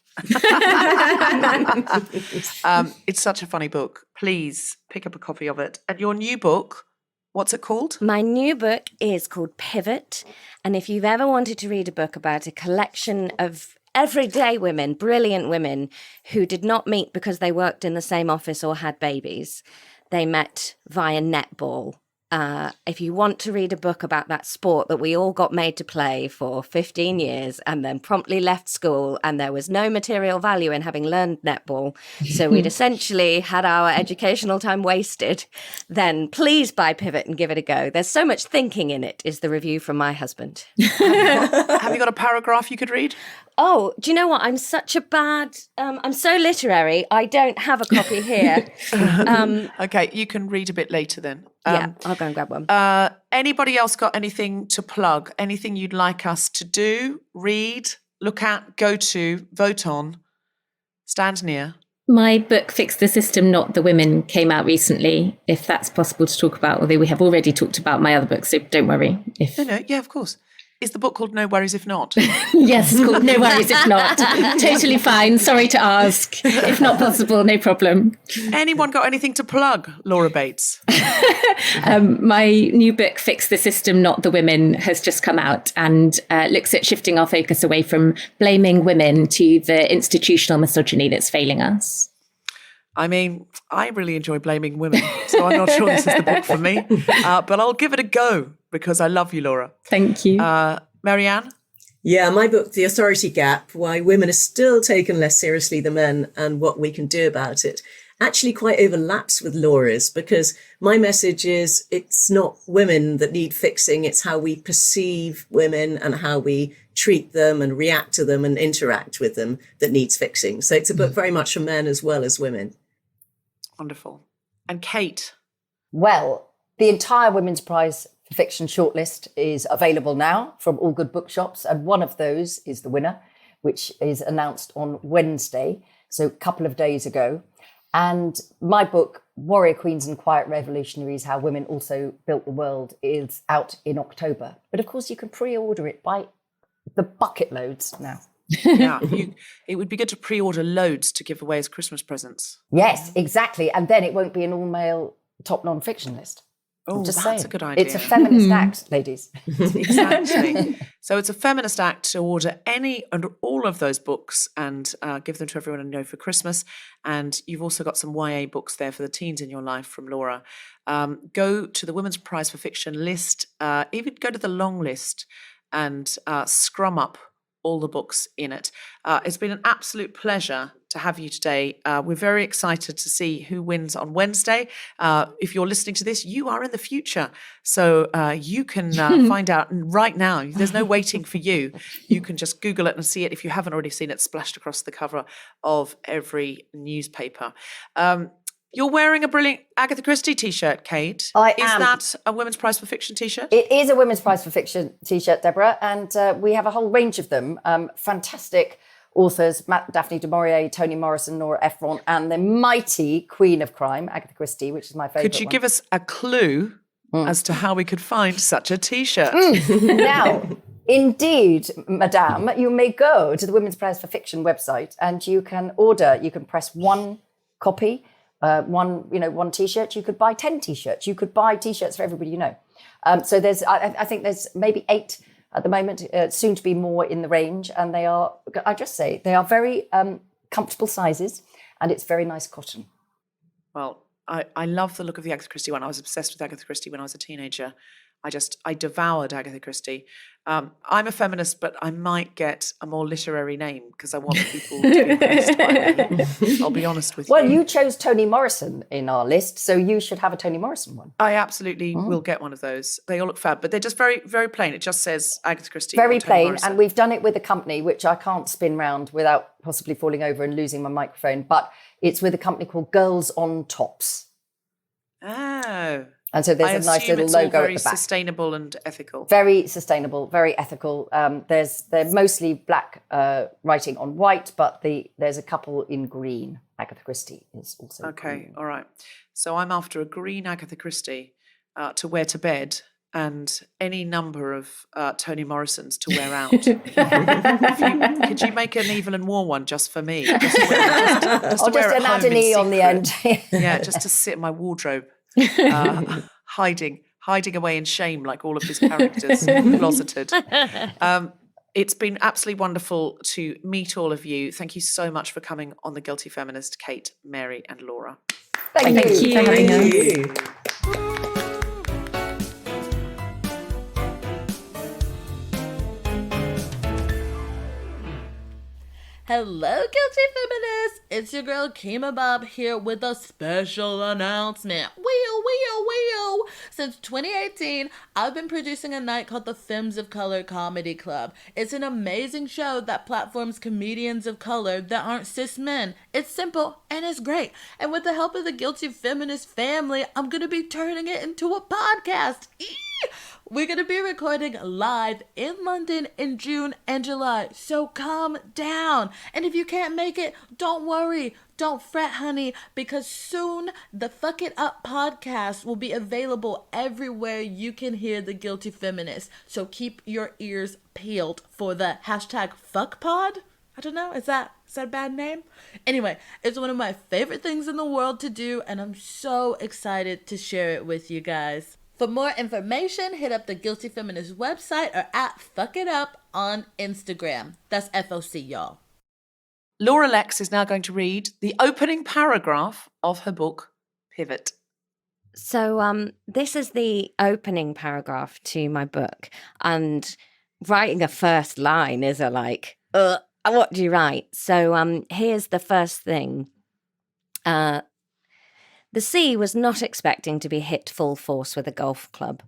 It's such a funny book. Please pick up a copy of it. And your new book, what's it called? My new book is called Pivot. And if you've ever wanted to read a book about a collection of everyday women, brilliant women who did not meet because they worked in the same office or had babies, they met via netball. If you want to read a book about that sport that we all got made to play for 15 years and then promptly left school and there was no material value in having learned netball, so we'd essentially had our educational time wasted, then please buy Pivot and give it a go. There's so much thinking in it, is the review from my husband. Have you got a paragraph you could read? Oh, do you know what? I'm such a bad... I'm so literary, I don't have a copy here. Okay, you can read a bit later then. Yeah, I'll go and grab one. Anybody else got anything to plug? Anything you'd like us to do, read, look at, go to, vote on, stand near? My book, Fix the System, Not the Women, came out recently, if that's possible to talk about, although we have already talked about my other books, so don't worry. No, yeah, of course. Is the book called No Worries If Not? Yes, it's called No Worries If Not. Totally fine. Sorry to ask. If not possible, no problem. Anyone got anything to plug, Laura Bates? My new book, Fix the System, Not the Women, has just come out and looks at shifting our focus away from blaming women to the institutional misogyny that's failing us. I mean, I really enjoy blaming women, so I'm not sure this is the book for me. But I'll give it a go because I love you, Laura. Thank you. Marianne? Yeah, my book, The Authority Gap, Why Women Are Still Taken Less Seriously Than Men and What We Can Do About It, actually quite overlaps with Laura's, because my message is it's not women that need fixing, it's how we perceive women and how we treat them and react to them and interact with them that needs fixing. So it's a book very much for men as well as women. Wonderful. And Kate? Well, the entire Women's Prize for Fiction shortlist is available now from all good bookshops, and one of those is the winner, which is announced on Wednesday, so a couple of days ago. And my book, Warrior Queens and Quiet Revolutionaries, How Women Also Built the World, is out in October. But of course, you can pre-order it by the bucket loads now. Yeah, it would be good to pre-order loads to give away as Christmas presents. Yes, exactly. And then it won't be an all-male top non-fiction list. Oh, Just that's saying. a good idea. It's a feminist act, ladies. Exactly. So it's a feminist act to order any and all of those books and give them to everyone I know for Christmas. And you've also got some YA books there for the teens in your life from Laura. Go to the Women's Prize for Fiction list, even go to the long list and scrum up all the books in it. It's been an absolute pleasure to have you today. We're very excited to see who wins on Wednesday. If you're listening to this, you are in the future. So you can find out right now. There's no waiting for you. You can just Google it and see it. If you haven't already seen it splashed across the cover of every newspaper. You're wearing a brilliant Agatha Christie T-shirt, Kate. I Is am. that a Women's Prize for Fiction T-shirt? It is a Women's Prize for Fiction T-shirt, Deborah, and we have a whole range of them. Fantastic authors, Daphne du Maurier, Toni Morrison, Nora Ephron, and the mighty Queen of Crime, Agatha Christie, which is my favourite Could you one. give us a clue as to how we could find such a T-shirt? Now, indeed, Madame, you may go to the Women's Prize for Fiction website and you can order, you can press one copy, one T-shirt. You could buy 10 T-shirts. You could buy T-shirts for everybody you know. So there's, I think there's maybe 8 at the moment, soon to be more in the range. And they are, I just say, they are very comfortable sizes and it's very nice cotton. Well, I love the look of the Agatha Christie one. I was obsessed with Agatha Christie when I was a teenager. I devoured Agatha Christie. I'm a feminist, but I might get a more literary name because I want people to be impressed by me. I'll be honest with you. Well, you chose Toni Morrison in our list, so you should have a Toni Morrison one. I absolutely will get one of those. They all look fab, but they're just very, very plain. It just says Agatha Christie. Very or Toni plain, Morrison. and we've done it with a company, which I can't spin round without possibly falling over and losing my microphone. But It's with a company called Girls on Tops. Oh. And so there's I a nice assume little it's all logo very at the back. sustainable and ethical. Very sustainable, very ethical. They're mostly black writing on white, but there's a couple in green. Agatha Christie is also green. All right. So I'm after a green Agatha Christie to wear to bed and any number of Toni Morrisons to wear out. Could you make an Evil and War one just for me? Just to wear, just to wear Just at an home add an in E on the secret. end. Yeah, just to sit in my wardrobe, hiding away in shame like all of his characters, closeted. It's been absolutely wonderful to meet all of you. Thank you so much for coming on The Guilty Feminist, Kate, Mary and Laura. Thank you. Thank you. Hello, Guilty Feminists! It's your girl Kima Bob here with a special announcement. Wheel! Since 2018, I've been producing a night called the Femmes of Color Comedy Club. It's an amazing show that platforms comedians of color that aren't cis men. It's simple and it's great. And with the help of the Guilty Feminist family, I'm gonna be turning it into a podcast. We're going to be recording live in London in June and July, so calm down. And if you can't make it, don't worry. Don't fret, honey, because soon the Fuck It Up podcast will be available everywhere you can hear The Guilty Feminist. So keep your ears peeled for the hashtag FuckPod. I don't know, is that a bad name? Anyway, it's one of my favorite things in the world to do, and I'm so excited to share it with you guys. For more information, hit up the Guilty Feminist website or at Fuck It Up on Instagram. That's FOC, y'all. Laura Lex is now going to read the opening paragraph of her book, Pivot. So this is the opening paragraph to my book, and writing a first line is what do you write? So here's the first thing. The sea was not expecting to be hit full force with a golf club.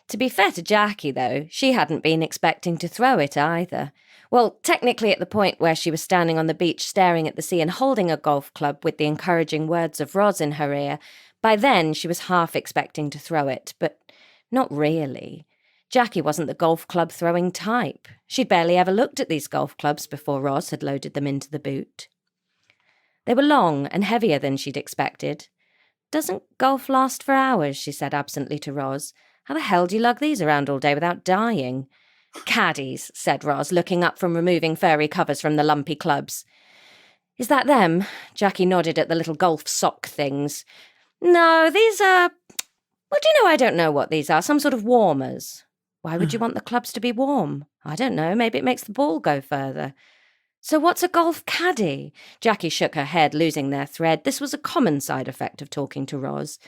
To be fair to Jackie, though, she hadn't been expecting to throw it either. Well, technically at the point where she was standing on the beach staring at the sea and holding a golf club with the encouraging words of Roz in her ear, by then she was half expecting to throw it, but not really. Jackie wasn't the golf club throwing type. She'd barely ever looked at these golf clubs before Roz had loaded them into the boot. They were long and heavier than she'd expected. "Doesn't golf last for hours?" she said absently to Roz. "How the hell do you lug these around all day without dying?" "Caddies," said Roz, looking up from removing furry covers from the lumpy clubs. "Is that them?" Jackie nodded at the little golf sock things. "No, these are... Well, do you know, I don't know what these are. Some sort of warmers." "Why would you want the clubs to be warm?" "I don't know. Maybe it makes the ball go further." "So what's a golf caddy?" Jackie shook her head, losing their thread. This was a common side effect of talking to Roz.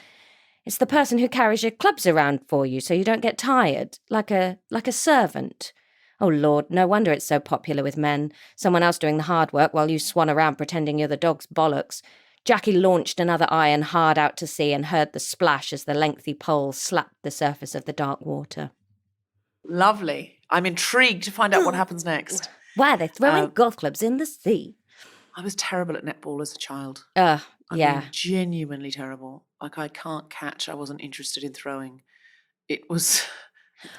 "It's the person who carries your clubs around for you so you don't get tired, like a servant." "Oh, Lord, no wonder it's so popular with men. Someone else doing the hard work while you swan around pretending you're the dog's bollocks." Jackie launched another iron hard out to sea and heard the splash as the lengthy pole slapped the surface of the dark water. Lovely. I'm intrigued to find out what happens next. Why are they throwing golf clubs in the sea? I was terrible at netball as a child. Yeah. I mean, genuinely terrible. Like, I can't catch. I wasn't interested in throwing. It was,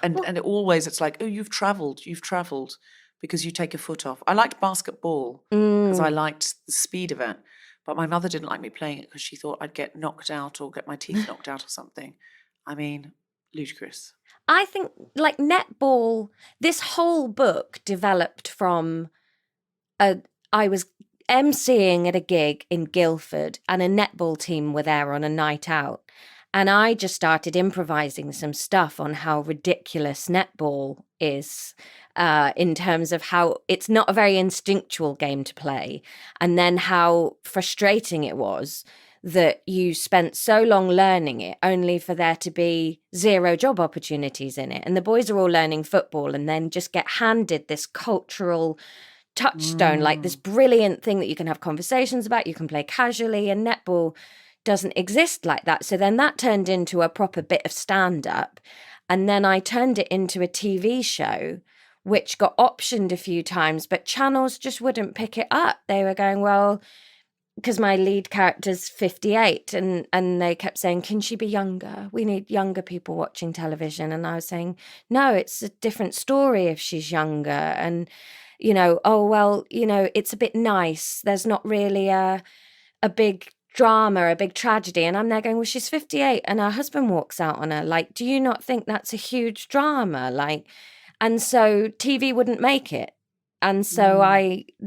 and it's like, oh, you've travelled, because you take a foot off. I liked basketball because I liked the speed of it, but my mother didn't like me playing it because she thought I'd get knocked out or get my teeth knocked out or something. I mean, ludicrous. I think, like, netball, this whole book developed from I was emceeing at a gig in Guildford and a netball team were there on a night out. And I just started improvising some stuff on how ridiculous netball is in terms of how it's not a very instinctual game to play. And then how frustrating it was that you spent so long learning it only for there to be zero job opportunities in it. And the boys are all learning football and then just get handed this cultural touchstone, like this brilliant thing that you can have conversations about, you can play casually, and netball doesn't exist like that. So then that turned into a proper bit of stand-up. And then I turned it into a TV show, which got optioned a few times, but channels just wouldn't pick it up. They were going, well, because my lead character's 58, and they kept saying, can she be younger? We need younger people watching television. And I was saying, no, it's a different story if she's younger. And, oh, well, it's a bit nice. There's not really a big drama, a big tragedy. And I'm there going, well, she's 58 and her husband walks out on her. Like, do you not think that's a huge drama? Like, and so TV wouldn't make it. And so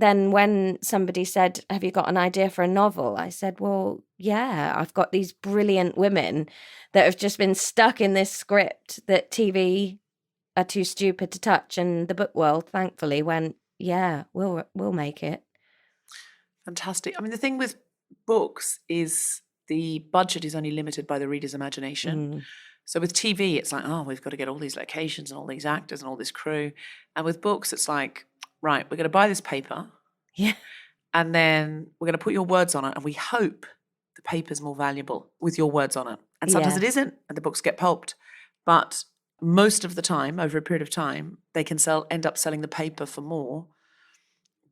when somebody said, have you got an idea for a novel? I said, well, yeah, I've got these brilliant women that have just been stuck in this script that TV are too stupid to touch. And the book world, thankfully, went, yeah, we'll make it. Fantastic. I mean, the thing with books is the budget is only limited by the reader's imagination. So with TV, it's like, oh, we've got to get all these locations and all these actors and all this crew. And with books, it's like, right, we're going to buy this paper. Yeah. And then we're going to put your words on it. And we hope the paper's more valuable with your words on it. And sometimes it isn't, and the books get pulped. But most of the time, over a period of time, they can end up selling the paper for more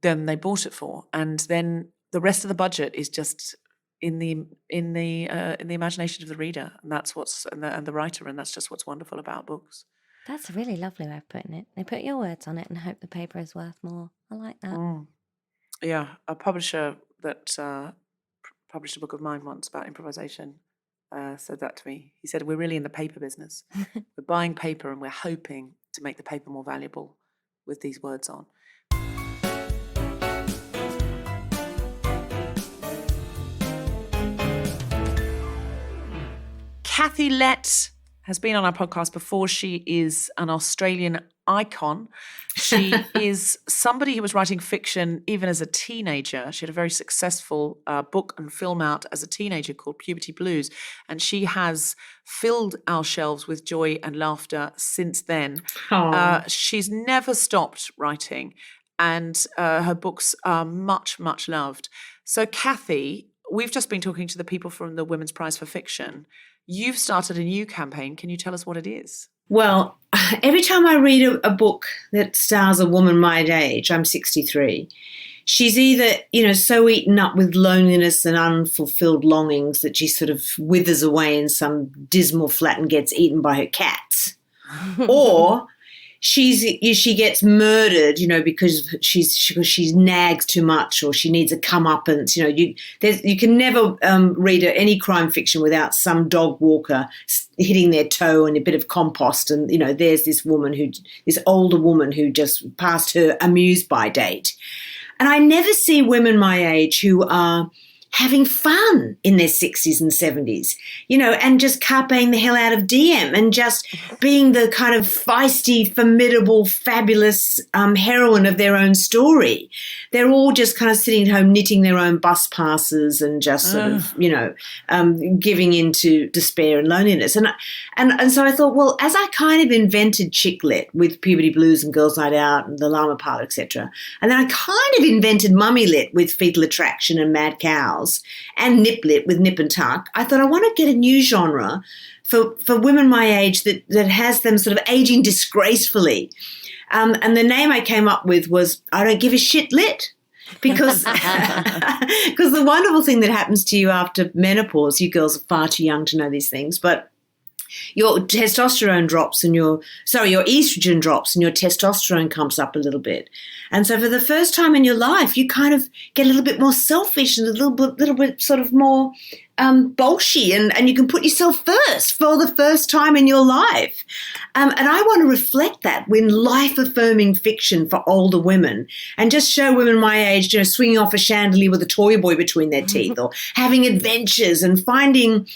than they bought it for. And then the rest of the budget is just in the imagination of the reader, and that's and the writer, and that's just what's wonderful about books. That's a really lovely way of putting it. They put your words on it and hope the paper is worth more. I like that. Yeah, a publisher that published a book of mine once about improvisation said that to me. He said, we're really in the paper business. We're buying paper and we're hoping to make the paper more valuable with these words on. Kathy Lett has been on our podcast before. She is an Australian icon. She is somebody who was writing fiction even as a teenager. She had a very successful book and film out as a teenager called Puberty Blues, and she has filled our shelves with joy and laughter since then. She's never stopped writing, and her books are much, much loved. So, Kathy, we've just been talking to the people from the Women's Prize for Fiction. You've started a new campaign. Can you tell us what it is? Well, every time I read a book that stars a woman my age, I'm 63, she's either, so eaten up with loneliness and unfulfilled longings that she sort of withers away in some dismal flat and gets eaten by her cats, or she gets murdered, because she nags too much, or she needs a comeuppance. You can never read any crime fiction without some dog walker hitting their toe and a bit of compost, and there's this older woman who just passed her amuse-by date, and I never see women my age who are having fun in their 60s and 70s, and just carpeing the hell out of DM and just being the kind of feisty, formidable, fabulous heroine of their own story. They're all just kind of sitting at home knitting their own bus passes and just sort of, giving into despair and loneliness. And so I thought, well, as I kind of invented chick lit with Puberty Blues and Girls Night Out and The Llama Parlor, etc., and then I kind of invented mummy lit with Fetal Attraction and Mad Cows, and nip lit with Nip and Tuck, I thought I want to get a new genre for women my age that has them sort of aging disgracefully. And the name I came up with was I Don't Give a Shit Lit, because the wonderful thing that happens to you after menopause, you girls are far too young to know these things, but your testosterone drops and your estrogen drops and your testosterone comes up a little bit. And so for the first time in your life, you kind of get a little bit more selfish and a little bit sort of more bolshy, and you can put yourself first for the first time in your life. And I want to reflect that in life-affirming fiction for older women and just show women my age, swinging off a chandelier with a toy boy between their teeth, or having adventures and finding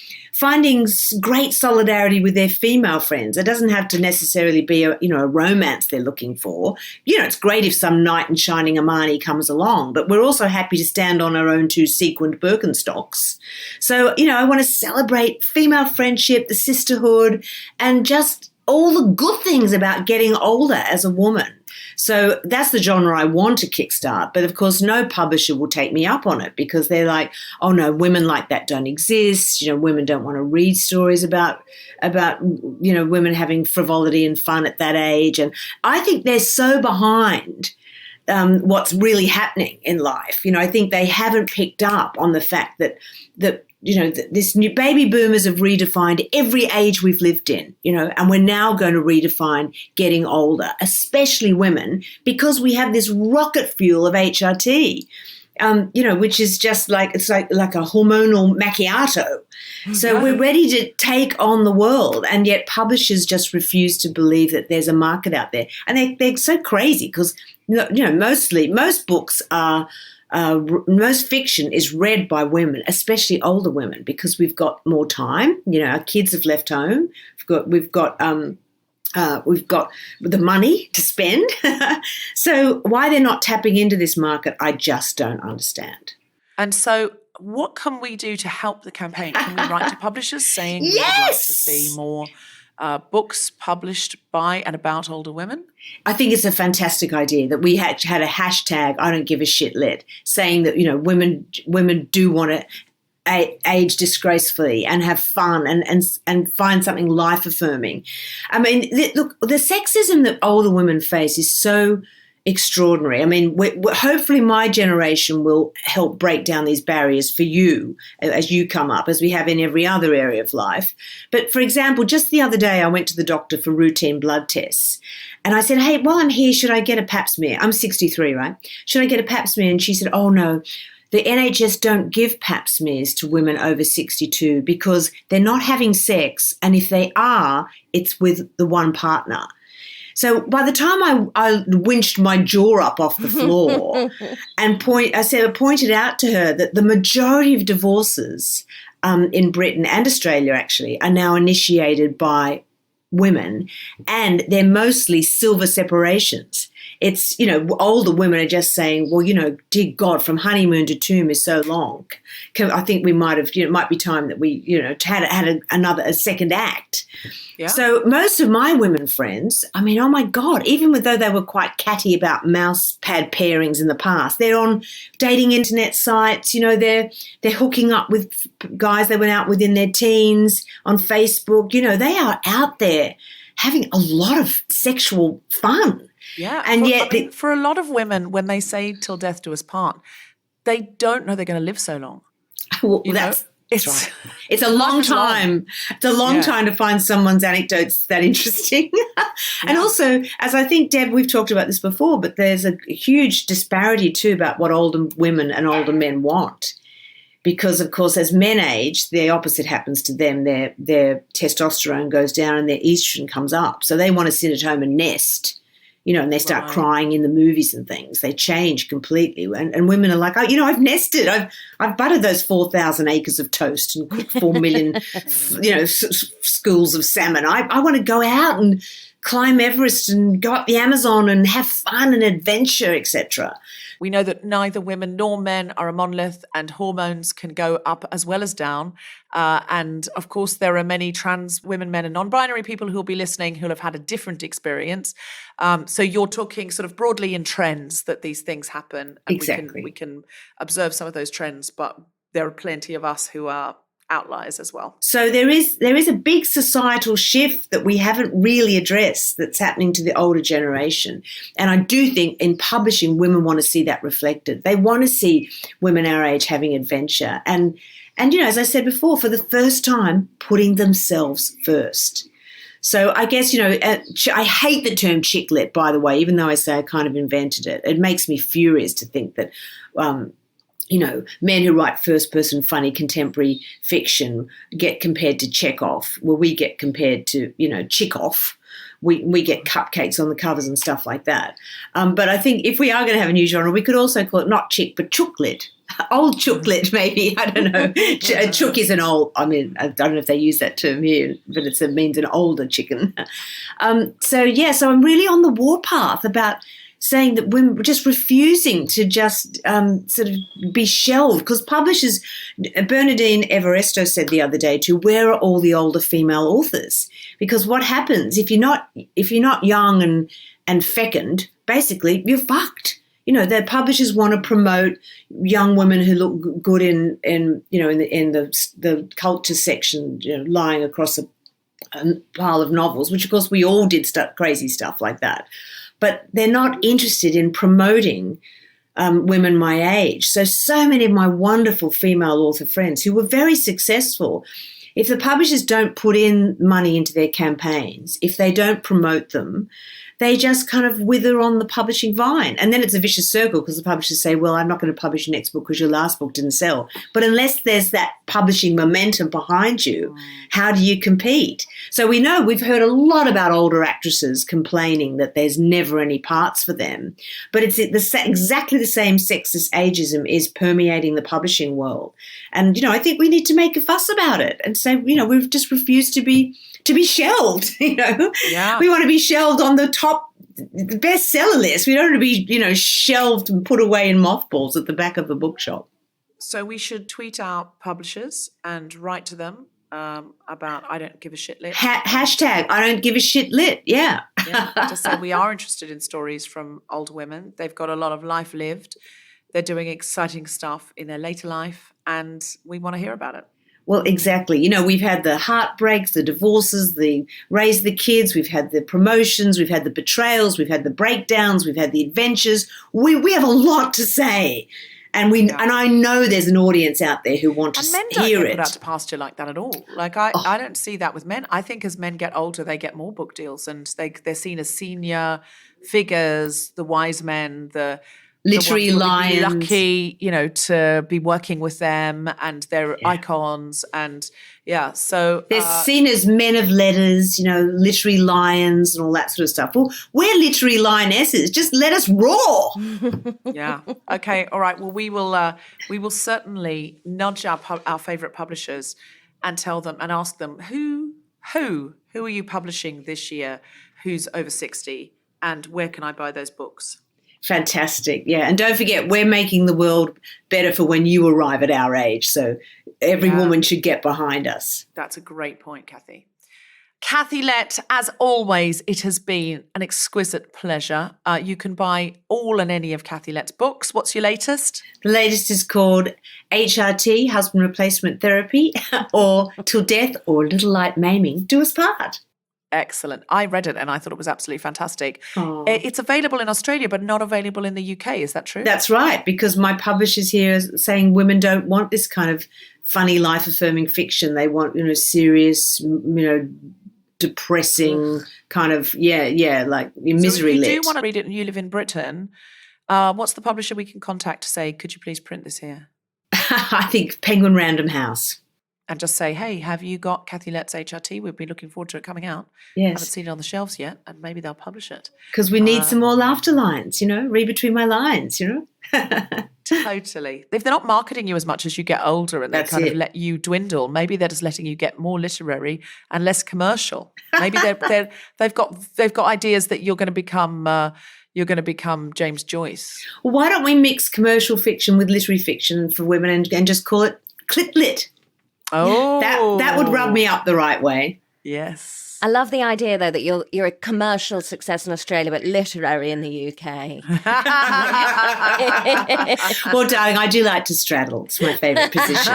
great solidarity with their female friends. It doesn't have to necessarily be a romance they're looking for. It's great if some knight in shining Armani comes along, but we're also happy to stand on our own two sequined Birkenstocks. So, I want to celebrate female friendship, the sisterhood, and just all the good things about getting older as a woman. So that's the genre I want to kickstart. But of course, no publisher will take me up on it because they're like, oh no, women like that don't exist. Women don't want to read stories about women having frivolity and fun at that age. And I think they're so behind what's really happening in life. I think they haven't picked up on the fact that this new baby boomers have redefined every age we've lived in, and we're now going to redefine getting older, especially women, because we have this rocket fuel of HRT. Which is just like, it's like a hormonal macchiato. So we're ready to take on the world, and yet publishers just refuse to believe that there's a market out there. And they're so crazy because, most books are, most fiction is read by women, especially older women, because we've got more time. Our kids have left home. We've got the money to spend. So why they're not tapping into this market, I just don't understand. And so what can we do to help the campaign? Can we write to publishers saying we would like to see more books published by and about older women? I think it's a fantastic idea that we had a hashtag, I don't give a shit lit, saying that, women do want to age disgracefully and have fun and find something life affirming. I mean, look, the sexism that older women face is so extraordinary. I mean, hopefully my generation will help break down these barriers for you as you come up, as we have in every other area of life. But for example, just the other day, I went to the doctor for routine blood tests. And I said, hey, while I'm here, should I get a pap smear? I'm 63, right? Should I get a pap smear? And she said, oh, no. The NHS don't give pap smears to women over 62 because they're not having sex, and if they are, it's with the one partner. So by the time I winched my jaw up off the floor and pointed out to her that the majority of divorces in Britain and Australia actually are now initiated by women, and they're mostly silver separations. It's, older women are just saying, well, dear God, from honeymoon to tomb is so long. I think we might have, it might be time that we, had a second act. Yeah. So most of my women friends, I mean, oh my God, even though they were quite catty about mouse pad pairings in the past, they're on dating internet sites, they're hooking up with guys they went out with in their teens on Facebook. They are out there having a lot of sexual fun. Yeah, and for a lot of women, when they say "till death do us part," they don't know they're going to live so long. Well, that's right. It's a long time. It's a long time to find someone's anecdotes that interesting. And also, as I think, Deb, we've talked about this before, but there's a huge disparity too about what older women and older men want. Because, of course, as men age, the opposite happens to them. Their testosterone goes down and their estrogen comes up. So they want to sit at home and nest. And they start crying in the movies and things. They change completely. And women are like, oh, I've nested. I've buttered those 4,000 acres of toast and cooked 4 million, schools of salmon. I want to go out and climb Everest and go up the Amazon and have fun and adventure, etc. We know that neither women nor men are a monolith, and hormones can go up as well as down. And of course, there are many trans women, men, and non-binary people who will be listening who will have had a different experience. So you're talking sort of broadly in trends that these things happen. And exactly. We can observe some of those trends, but there are plenty of us who are outliers as well. So there is a big societal shift that we haven't really addressed that's happening to the older generation. And I do think in publishing, women want to see that reflected. They want to see women our age having adventure. And as I said before, for the first time, putting themselves first. So I guess, I hate the term chick lit, by the way, even though I say I kind of invented it. It makes me furious to think that, men who write first-person funny contemporary fiction get compared to Chekhov. Well, we get compared to, Chick-off. We get cupcakes on the covers and stuff like that. But I think if we are going to have a new genre, we could also call it not chick, but chooklit. Old chooklit, maybe. I don't know. Chook is an old, I don't know if they use that term here, but it means an older chicken. So I'm really on the warpath about saying that women were just refusing to just sort of be shelved, because publishers, Bernadine Everesto said the other day too, where are all the older female authors? Because what happens if you're not young and fecund, basically you're fucked. The publishers want to promote young women who look good in the culture section, lying across a pile of novels, which of course we all did crazy stuff like that. but they're not interested in promoting women my age. So many of my wonderful female author friends who were very successful, if the publishers don't put in money into their campaigns, if they don't promote them, they just kind of wither on the publishing vine. And then it's a vicious circle because the publishers say, well, I'm not going to publish your next book because your last book didn't sell. But unless there's that publishing momentum behind you, how do you compete? So we know, we've heard a lot about older actresses complaining that there's never any parts for them. But it's exactly the same sexist ageism is permeating the publishing world. And, I think we need to make a fuss about it and say, we've just refused to be shelved, Yeah. We want to be shelved on the top bestseller list. We don't want to be, shelved and put away in mothballs at the back of the bookshop. So we should tweet out publishers and write to them about I don't give a shit lit. Hashtag I don't give a shit lit. Yeah. Just say we are interested in stories from older women. They've got a lot of life lived. They're doing exciting stuff in their later life, and we want to hear about it. Well, exactly. We've had the heartbreaks, the divorces, the raise the kids. We've had the promotions. We've had the betrayals. We've had the breakdowns. We've had the adventures. We have a lot to say. And and I know there's an audience out there who want to hear it. And men don't get put out to pasture like that at all. Like I don't see that with men. I think as men get older, they get more book deals, and they're seen as senior figures, the wise men, the literary lions. Lucky, to be working with them, and they're icons, and so they're seen as men of letters, literary lions and all that sort of stuff. Well, we're literary lionesses. Just let us roar. Yeah. Okay. All right. Well, we will certainly nudge our favourite publishers and tell them and ask them who are you publishing this year? Who's over 60, and where can I buy those books? Fantastic. Yeah. And don't forget, we're making the world better for when you arrive at our age. So every woman should get behind us. That's a great point, Kathy. Kathy Lett, as always, it has been an exquisite pleasure. You can buy all and any of Kathy Lett's books. What's your latest? The latest is called HRT, Husband Replacement Therapy, or Till Death or Little Light Maiming Do Us Part. Excellent. I read it and I thought it was absolutely fantastic. Oh. It's available in Australia, but not available in the UK. Is that true? That's right, because my publishers here are saying women don't want this kind of funny, life-affirming fiction. They want, serious, depressing kind of, like misery lit. So if you do want to read it and you live in Britain, what's the publisher we can contact to say, could you please print this here? I think Penguin Random House. And just say, hey, have you got Kathy Lett's HRT? We've been looking forward to it coming out. Yes. Haven't seen it on the shelves yet, and maybe they'll publish it. Because we need some more laughter lines, read between my lines, Totally. If they're not marketing you as much as you get older and they That's kind it. of let you dwindle, maybe they're just letting you get more literary and less commercial. Maybe they've got ideas that you're going to become James Joyce. Well, why don't we mix commercial fiction with literary fiction for women and just call it Clit Lit? Oh, That would rub me up the right way. Yes. I love the idea, though, that you're a commercial success in Australia, but literary in the UK. Well, darling, I do like to straddle. It's my favourite position.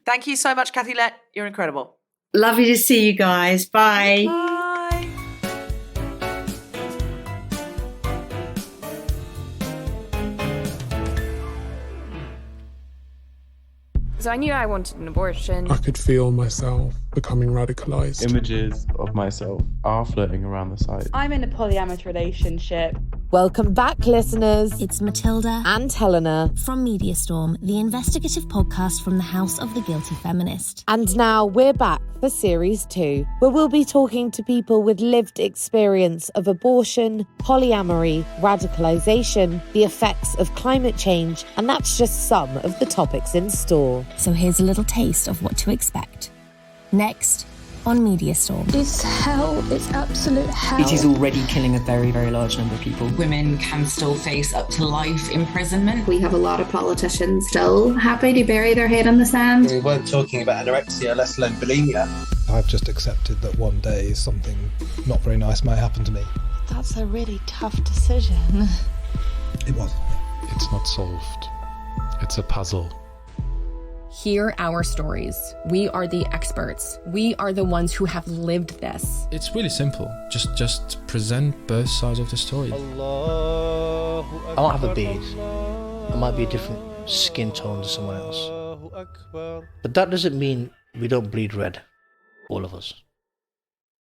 Thank you so much, Kathy Lett. You're incredible. Lovely to see you guys. Bye. Bye. So I knew I wanted an abortion. I could feel myself becoming radicalised. Images of myself are floating around the site. I'm in a polyamorous relationship. Welcome back, listeners. It's Matilda and Helena from Media Storm, the investigative podcast from the House of the Guilty Feminist. And now we're back for Series 2, where we'll be talking to people with lived experience of abortion, polyamory, radicalisation, the effects of climate change, and that's just some of the topics in store. So here's a little taste of what to expect. Next on Media Storm. It's hell. It's absolute hell. It is already killing a very, very large number of people. Women can still face up to life imprisonment. We have a lot of politicians still happy to bury their head in the sand. We weren't talking about anorexia, let alone bulimia. I've just accepted that one day something not very nice might happen to me. That's a really tough decision. It was. It's not solved. It's a puzzle. Hear our stories. We are the experts. We are the ones who have lived this. It's really simple. Just present both sides of the story. I don't have a beard. I might be a different skin tone to someone else. But that doesn't mean we don't bleed red, all of us.